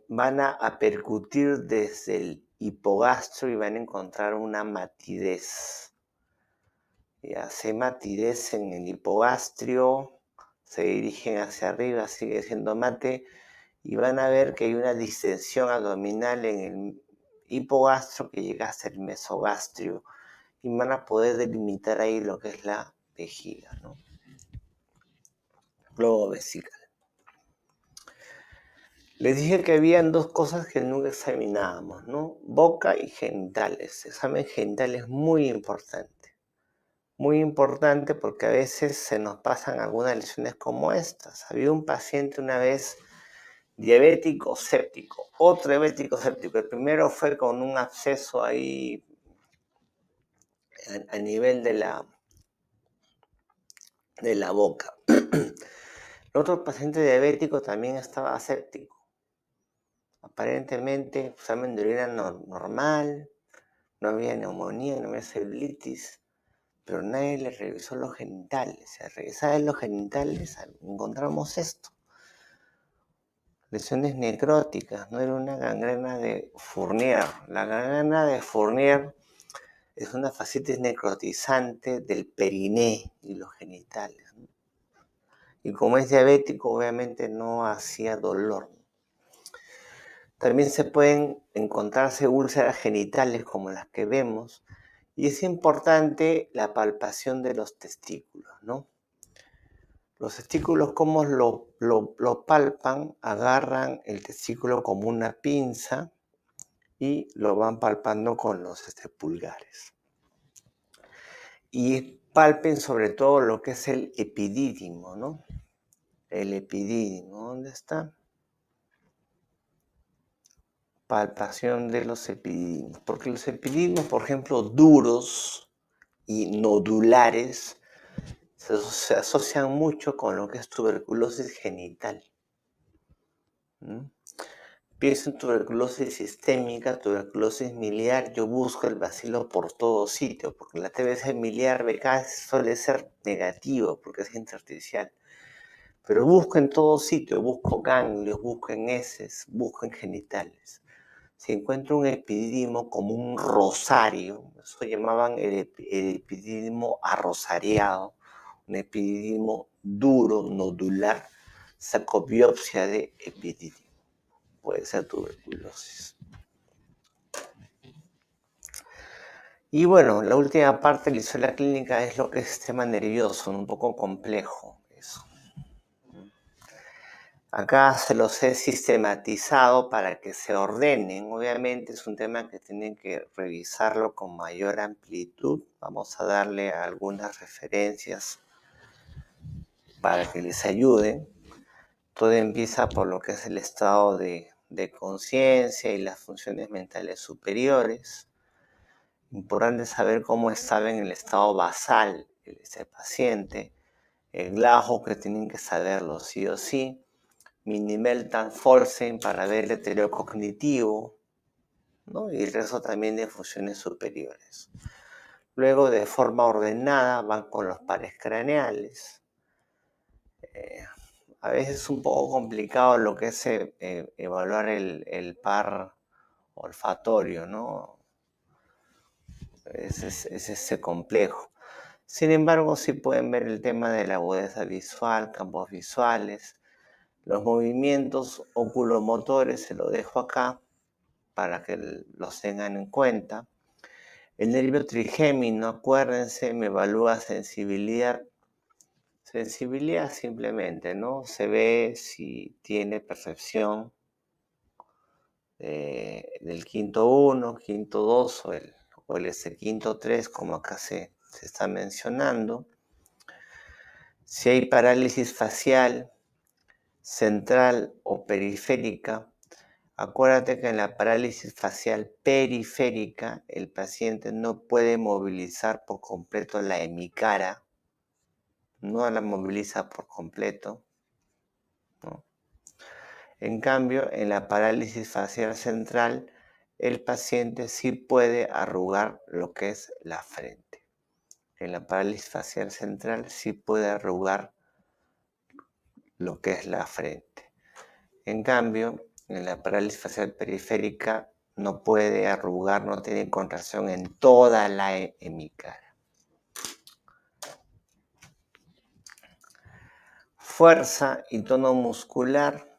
van a percutir desde el hipogastro y van a encontrar una matidez. Ya, se matidez en el hipogastrio, se dirigen hacia arriba, sigue siendo mate, y van a ver que hay una distensión abdominal en el hipogastro que llega hasta el mesogastrio, y van a poder delimitar ahí lo que es la vejiga, ¿no? Globo vesical. Les dije que habían dos cosas que nunca examinábamos, ¿no? Boca y genitales. El examen genital es muy importante. Muy importante porque a veces se nos pasan algunas lesiones como estas. Había un paciente una vez diabético séptico, otro diabético séptico. El primero fue con un absceso ahí a nivel de la boca. El otro paciente diabético también estaba séptico. Aparentemente, examen de orina normal, no había neumonía, no había celulitis, pero nadie le revisó los genitales. Al revisar los genitales encontramos esto. Lesiones necróticas, no era una gangrena de Fournier. La gangrena de Fournier es una fascitis necrotizante del periné y los genitales, ¿no? Y como es diabético, obviamente no hacía dolor. También se pueden encontrarse úlceras genitales como las que vemos, y es importante la palpación de los testículos, ¿no? Los testículos, ¿cómo lo palpan? Agarran el testículo como una pinza y lo van palpando con los pulgares. Y palpen sobre todo lo que es el epidídimo, ¿no? El epidídimo, ¿dónde está? Palpación de los epidídimos. Porque los epidídimos, por ejemplo, duros y nodulares, se asocian mucho con lo que es tuberculosis genital. Pienso en tuberculosis sistémica, tuberculosis miliar, yo busco el bacilo por todo sitio, porque la TBC miliar BK suele ser negativo, porque es intersticial. Pero busco en todo sitio, busco ganglios, busco en heces, busco en genitales. Si encuentro un epidídimo como un rosario, eso llamaban el epidídimo arrosariado, un epidídimo duro, nodular, saco biopsia de epidídimo. Puede ser tuberculosis. Y bueno, la última parte de la historia clínica es lo que es sistema nervioso, un poco complejo eso. Acá se los he sistematizado para que se ordenen. Obviamente es un tema que tienen que revisarlo con mayor amplitud. Vamos a darle algunas referencias para que les ayuden. Todo empieza por lo que es el estado de conciencia y las funciones mentales superiores. Importante saber cómo estaba en el estado basal ese paciente. El GLAHO, que tienen que saberlo sí o sí. Mi nivel Forsen para ver el deterioro cognitivo, ¿no? Y el resto también de funciones superiores. Luego, de forma ordenada, van con los pares craneales. A veces es un poco complicado lo que es evaluar el par olfatorio, ¿no? Es complejo. Sin embargo, sí pueden ver el tema de la agudeza visual, campos visuales. Los movimientos oculomotores se lo dejo acá para que los tengan en cuenta. El nervio trigémino, acuérdense, me evalúa sensibilidad. Sensibilidad simplemente, ¿no? Se ve si tiene percepción del quinto 1, quinto 2 o el quinto 3, como acá se está mencionando. Si hay parálisis facial, central o periférica, acuérdate que en la parálisis facial periférica el paciente no puede movilizar por completo la hemicara, no la moviliza por completo, ¿no? En cambio, en la parálisis facial central, el paciente sí puede arrugar lo que es la frente. En la parálisis facial central sí puede arrugar lo que es la frente. En cambio, en la parálisis facial periférica no puede arrugar, no tiene contracción en toda la hemicara. fuerza y tono muscular.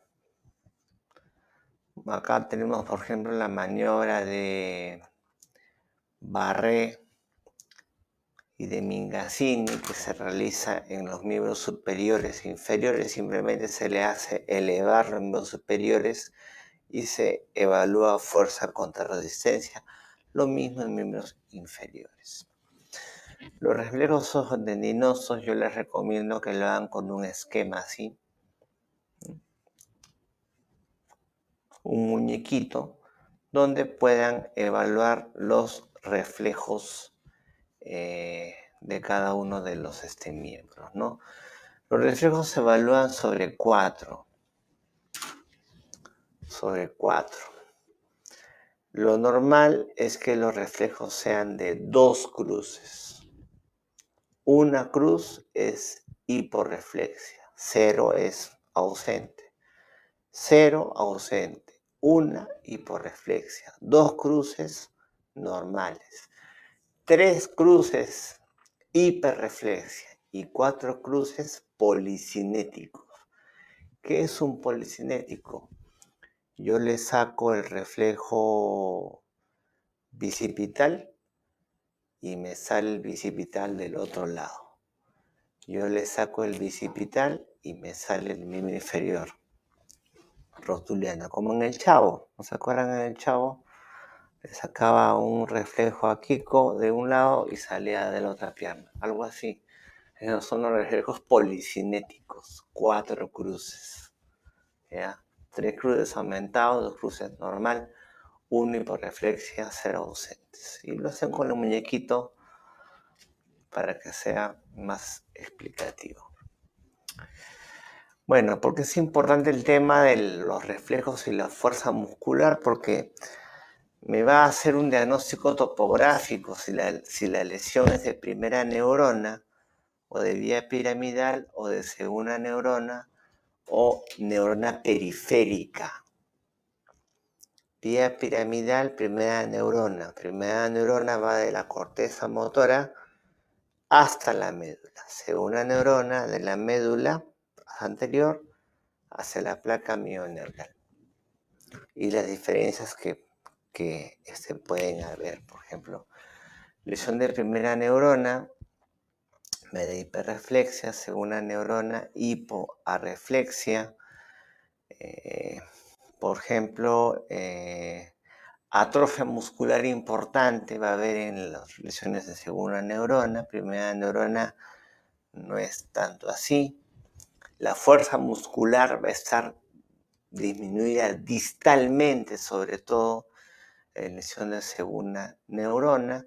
Acá tenemos, por ejemplo, la maniobra de Barré y de Mingazzini, que se realiza en los miembros superiores e inferiores. Simplemente se le hace elevar los miembros superiores y se evalúa fuerza contra resistencia. Lo mismo en miembros inferiores. Los reflejos tendinosos yo les recomiendo que lo hagan con un esquema así. Un muñequito donde puedan evaluar los reflejos de cada uno de los miembros, ¿no? Los reflejos se evalúan sobre 4. Lo normal es que los reflejos sean de 2 cruces. Una cruz es hiporreflexia, 0 es ausente. 0 ausente, 1 hiporreflexia, 2 cruces normales, 3 cruces hiperreflexia y 4 cruces policinéticos. ¿Qué es un policinético? Yo le saco el reflejo bicipital y me sale el bicipital del otro lado. Yo le saco el bicipital y me sale el miembro inferior rotuliano, como en el Chavo. ¿No se acuerdan en el Chavo? Le sacaba un reflejo a Kiko de un lado y salía de la otra pierna, algo así. Esos son los reflejos policinéticos, 4 cruces. ¿Ya? 3 cruces aumentados, 2 cruces normal, 1 hiporreflexia, 0 ausentes. Y lo hacen con el muñequito para que sea más explicativo. Bueno, porque es importante el tema de los reflejos y la fuerza muscular, porque me va a hacer un diagnóstico topográfico si la lesión es de primera neurona o de vía piramidal o de segunda neurona o neurona periférica. Vía piramidal, primera neurona. Primera neurona va de la corteza motora hasta la médula. Segunda neurona de la médula anterior hacia la placa mioneural. Y las diferencias que pueden haber, por ejemplo, lesión de primera neurona, media hiperreflexia, segunda neurona, hipoarreflexia, por ejemplo, atrofia muscular importante va a haber en las lesiones de segunda neurona, primera neurona no es tanto así. La fuerza muscular va a estar disminuida distalmente, sobre todo en lesiones de segunda neurona,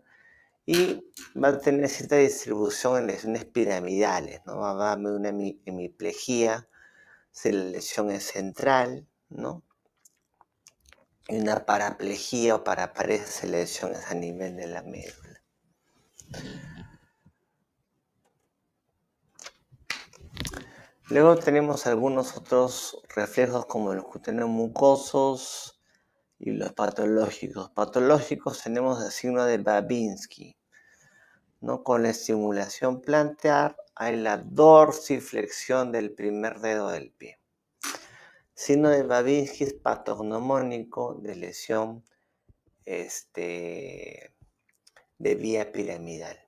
y va a tener cierta distribución en lesiones piramidales, ¿no? Va a haber una hemiplejía si la lesión es central, ¿no? Y una paraplejía o paraparesia si la lesión es a nivel de la médula. Luego tenemos algunos otros reflejos como los cutáneos mucosos y los patológicos. Patológicos tenemos el signo de Babinski, ¿no? Con la estimulación plantar hay la dorsiflexión del primer dedo del pie. Signo de Babinski es patognomónico de lesión de vía piramidal.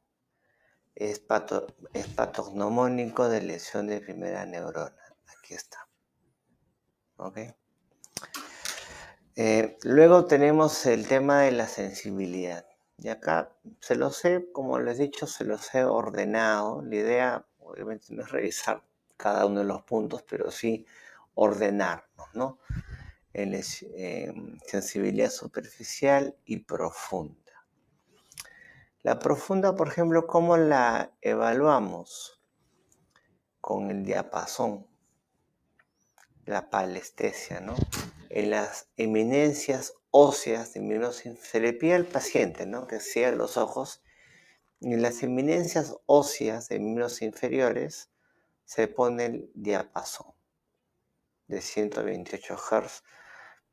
Es patognomónico de lesión de primera neurona. Aquí está. ¿Ok? Luego tenemos el tema de la sensibilidad. Y acá se los he, como les he dicho, se los he ordenado. La idea, obviamente, no es revisar cada uno de los puntos, pero sí ordenarnos, ¿no? Sensibilidad superficial y profunda. La profunda, por ejemplo, ¿cómo la evaluamos? Con el diapasón, la palestesia, ¿no? En las eminencias óseas de miomenosis, se le pide al paciente, ¿no?, que cierre los ojos, y en las eminencias óseas de miembros inferiores se pone el diapasón de 128 Hz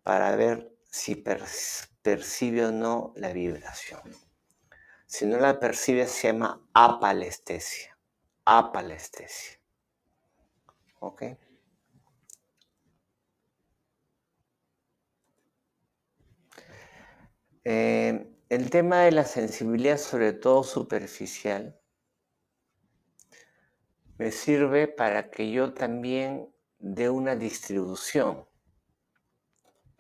para ver si percibe o no la vibración. Si no la percibe, se llama apalestesia. Apalestesia. ¿Ok? El tema de la sensibilidad, sobre todo superficial, me sirve para que yo también dé una distribución.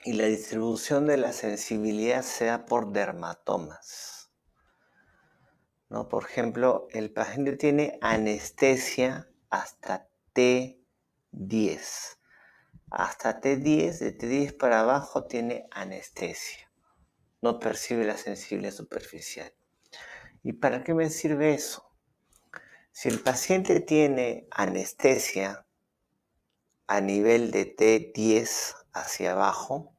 Y la distribución de la sensibilidad sea por dermatomas, ¿no? Por ejemplo, el paciente tiene anestesia hasta T10. Hasta T10, de T10 para abajo tiene anestesia. No percibe la sensibilidad superficial. ¿Y para qué me sirve eso? Si el paciente tiene anestesia a nivel de T10 hacia abajo,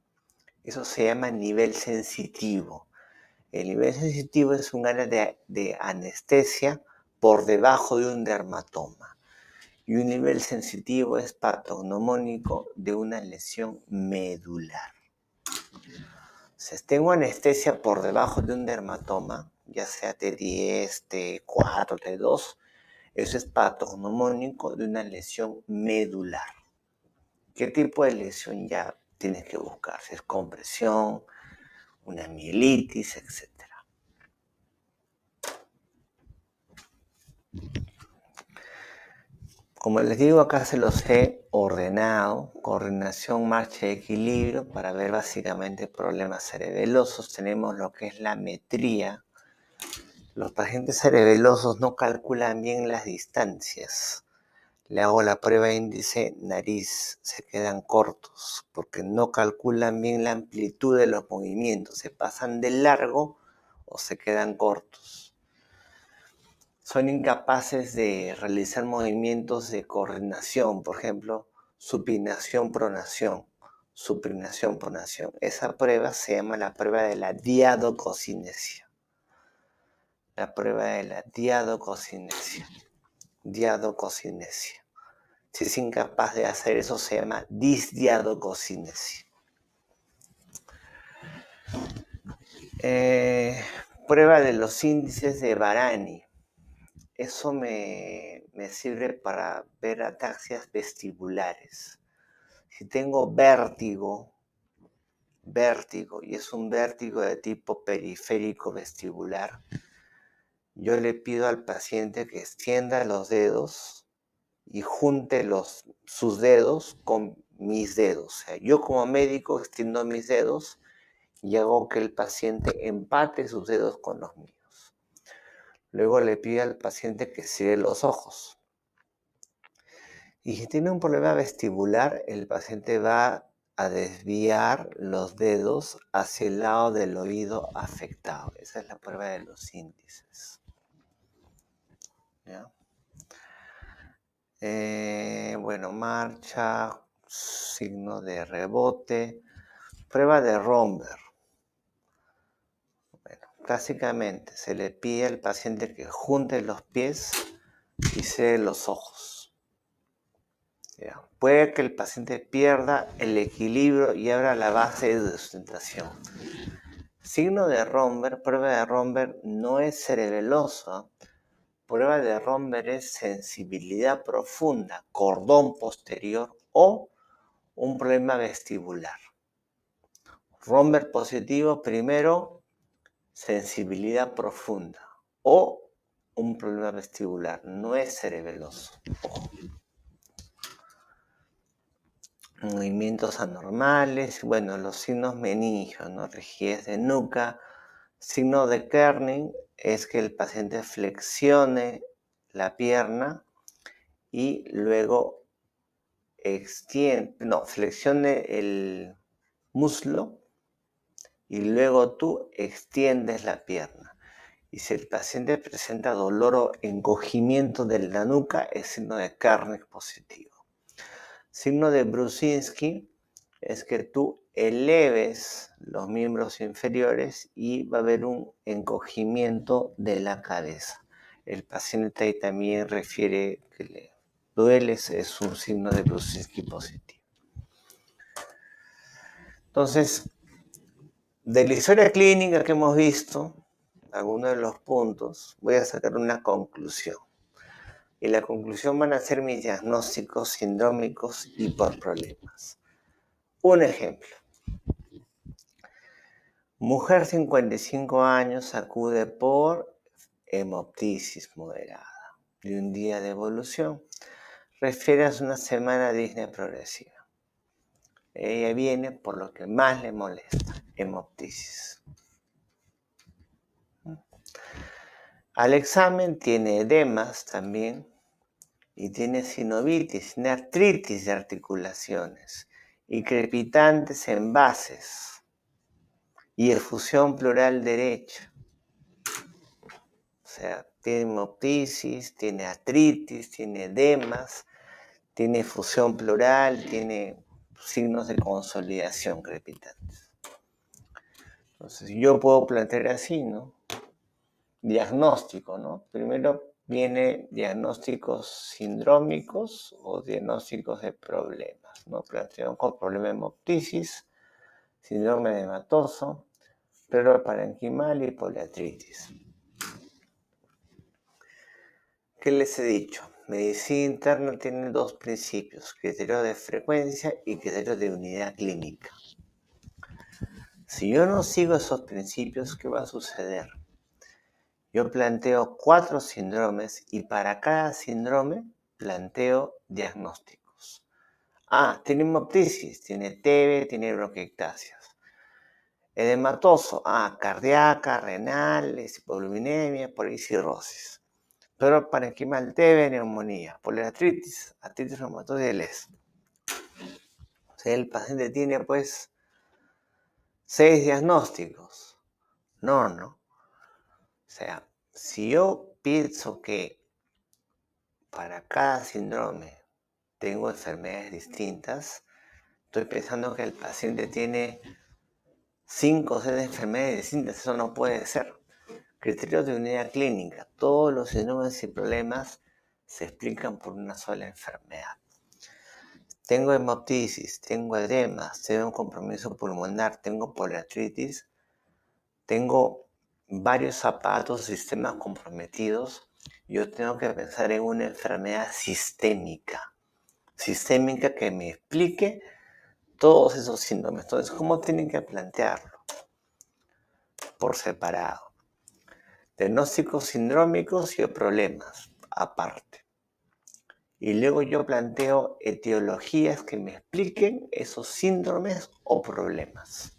eso se llama nivel sensitivo. El nivel sensitivo es un área de anestesia por debajo de un dermatoma. Y un nivel sensitivo es patognomónico de una lesión medular. Si tengo anestesia por debajo de un dermatoma, ya sea T10, T4, T2, eso es patognomónico de una lesión medular. ¿Qué tipo de lesión ya tienes que buscar? Si es compresión, una mielitis, etc. Como les digo, acá se los he ordenado, coordinación, marcha y equilibrio, para ver básicamente problemas cerebelosos. Tenemos lo que es la metría. Los pacientes cerebelosos no calculan bien las distancias. Le hago la prueba índice nariz, se quedan cortos, porque no calculan bien la amplitud de los movimientos. Se pasan de largo o se quedan cortos. Son incapaces de realizar movimientos de coordinación, por ejemplo, supinación, pronación, supinación, pronación. Esa prueba se llama la prueba de la diadococinesia. La prueba de la diadococinesia. Diadococinesia. Si es incapaz de hacer eso, se llama disdiadococinesia. Prueba de los índices de Varani. Eso me sirve para ver ataxias vestibulares. Si tengo vértigo, y es un vértigo de tipo periférico vestibular, yo le pido al paciente que extienda los dedos y junte sus dedos con mis dedos. O sea, yo como médico extiendo mis dedos y hago que el paciente empate sus dedos con los míos. Luego le pido al paciente que cierre los ojos. Y si tiene un problema vestibular, el paciente va a desviar los dedos hacia el lado del oído afectado. Esa es la prueba de los índices. ¿Ya? Bueno, marcha, signo de rebote, prueba de Romberg. Bueno, clásicamente se le pide al paciente que junte los pies y cierre los ojos. ¿Ya? Puede que el paciente pierda el equilibrio y abra la base de sustentación. Signo de Romberg, prueba de Romberg no es cerebelosa. Prueba de Romberg es sensibilidad profunda, cordón posterior o un problema vestibular. Romberg positivo, primero, sensibilidad profunda o un problema vestibular, no es cerebeloso. Ojo. Movimientos anormales, bueno, los signos meningios, ¿no? Rigidez de nuca. Signo de Kerning es que el paciente flexione la pierna y luego flexione el muslo y luego tú extiendes la pierna. Y si el paciente presenta dolor o encogimiento de la nuca, es signo de Kerning positivo. Signo de Brusinski es que tú eleves los miembros inferiores y va a haber un encogimiento de la cabeza. El paciente ahí también refiere que le duele, es un signo de Brusinski positivo. Entonces, de la historia clínica que hemos visto, algunos de los puntos, voy a sacar una conclusión. Y la conclusión van a ser mis diagnósticos sindrómicos y por problemas. Un ejemplo. Mujer 55 años acude por hemoptisis moderada de un día de evolución. Refieres una semana de disnea progresiva. Ella viene por lo que más le molesta, hemoptisis. Al examen tiene edemas también y tiene sinovitis, tiene artritis de articulaciones y crepitantes en bases y efusión pleural derecha. O sea, tiene hemoptisis, tiene artritis, tiene edemas, tiene efusión pleural, tiene signos de consolidación crepitantes. Entonces, yo puedo plantear así, ¿no? Diagnóstico, ¿no? Primero viene diagnósticos sindrómicos o diagnósticos de problemas, ¿no? Planteo con problema de hemoptisis, síndrome edematoso, pleura parenquimal y poliartritis. ¿Qué les he dicho? Medicina interna tiene dos principios, criterio de frecuencia y criterio de unidad clínica. Si yo no sigo esos principios, ¿qué va a suceder? Yo planteo 4 síndromes y para cada síndrome planteo diagnósticos. Tiene hemoptisis, tiene TB, tiene bronquiectasias. Edematoso, cardíaca, renal, hipogluceminemia, cirrosis. Pero parenquimal, TB, neumonía, poliartritis, artritis reumatoide y LES. O sea, el paciente tiene pues 6 diagnósticos. No. O sea, si yo pienso que para cada síndrome tengo enfermedades distintas, estoy pensando que el paciente tiene 5 o 6 enfermedades distintas. Eso no puede ser. Criterios de unidad clínica. Todos los síndromes y problemas se explican por una sola enfermedad. Tengo hemoptisis, tengo edemas, tengo un compromiso pulmonar, tengo poliartritis, tengo varios aparatos, sistemas comprometidos. Yo tengo que pensar en una enfermedad sistémica que me explique todos esos síndromes. Entonces, ¿cómo tienen que plantearlo? Por separado. Diagnósticos sindrómicos y problemas, aparte. Y luego yo planteo etiologías que me expliquen esos síndromes o problemas.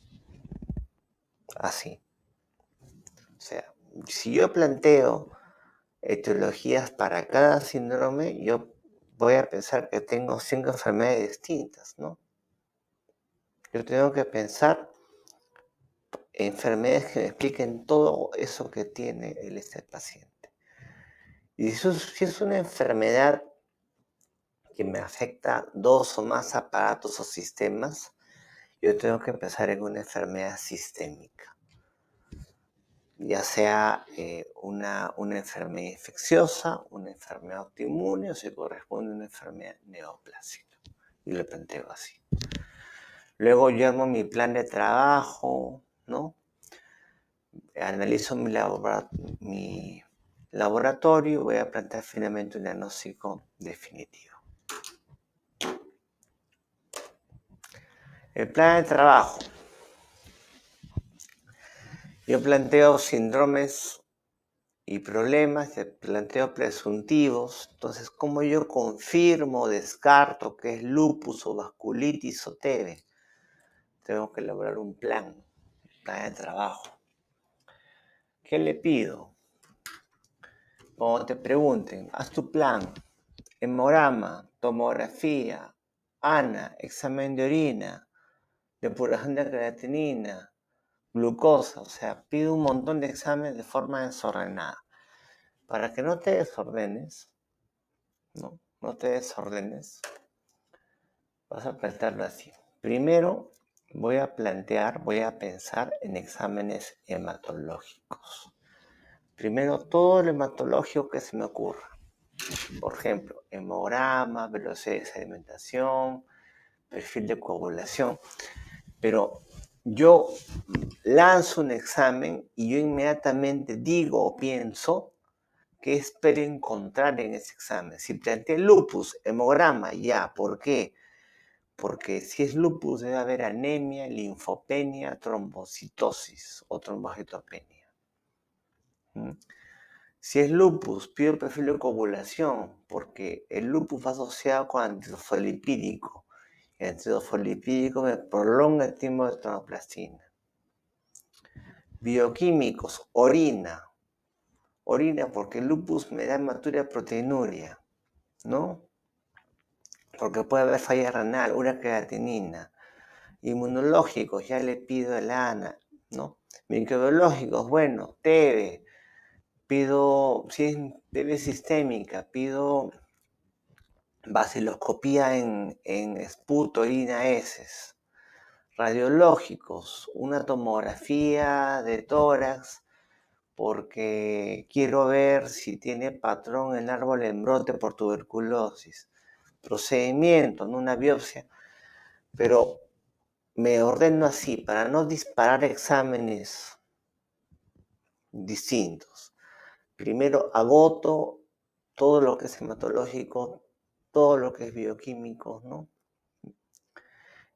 Así. O sea, si yo planteo etiologías para cada síndrome, yo voy a pensar que tengo 5 enfermedades distintas, ¿no? Yo tengo que pensar enfermedades que me expliquen todo eso que tiene este paciente. Y si es una enfermedad que me afecta 2 o más aparatos o sistemas, yo tengo que pensar en una enfermedad sistémica. Ya sea una enfermedad infecciosa, una enfermedad autoinmune o si corresponde a una enfermedad neoplásica. Y lo planteo así. Luego yo armo mi plan de trabajo, ¿no? Analizo mi laboratorio y voy a plantear finalmente un diagnóstico definitivo. El plan de trabajo. Yo planteo síndromes y problemas, planteo presuntivos. Entonces, ¿cómo yo confirmo o descarto que es lupus o vasculitis o TB? Tengo que elaborar un plan de trabajo. ¿Qué le pido? Cuando te pregunten, haz tu plan, hemograma, tomografía, ANA, examen de orina, depuración de creatinina, glucosa, o sea, pido un montón de exámenes de forma desordenada. Para que no te desordenes, no te desordenes, vas a plantearlo así. Primero voy a pensar en exámenes hematológicos. Primero todo lo hematológico que se me ocurra. Por ejemplo, hemograma, velocidad de sedimentación, perfil de coagulación. Pero yo lanzo un examen y yo inmediatamente digo o pienso ¿Qué espero encontrar en ese examen? Si planteé lupus, hemograma, ya. ¿Por qué? Porque si es lupus debe haber anemia, linfopenia, trombocitosis o trombocitopenia. Si es lupus, pido perfil de coagulación, porque el lupus va asociado con antidofolipídico. El antidofolipídico me prolonga el tiempo de tromboplastina. Bioquímicos, orina. Orina porque el lupus me da hematuria proteinuria, ¿no? Porque puede haber falla renal, una creatinina. Inmunológicos, ya le pido el ANA, ¿no? Microbiológicos, bueno, TB. Pido, si es TB sistémica, pido baciloscopía en esputo, orina, heces. Radiológicos, una tomografía de tórax, porque quiero ver si tiene patrón el árbol en brote por tuberculosis. Procedimiento, no una biopsia, pero me ordeno así para no disparar exámenes distintos. Primero agoto todo lo que es hematológico, todo lo que es bioquímico, ¿no?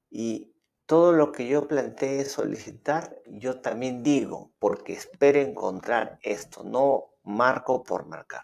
Y todo lo que yo planteé solicitar, yo también digo, porque espero encontrar esto, no marco por marcar.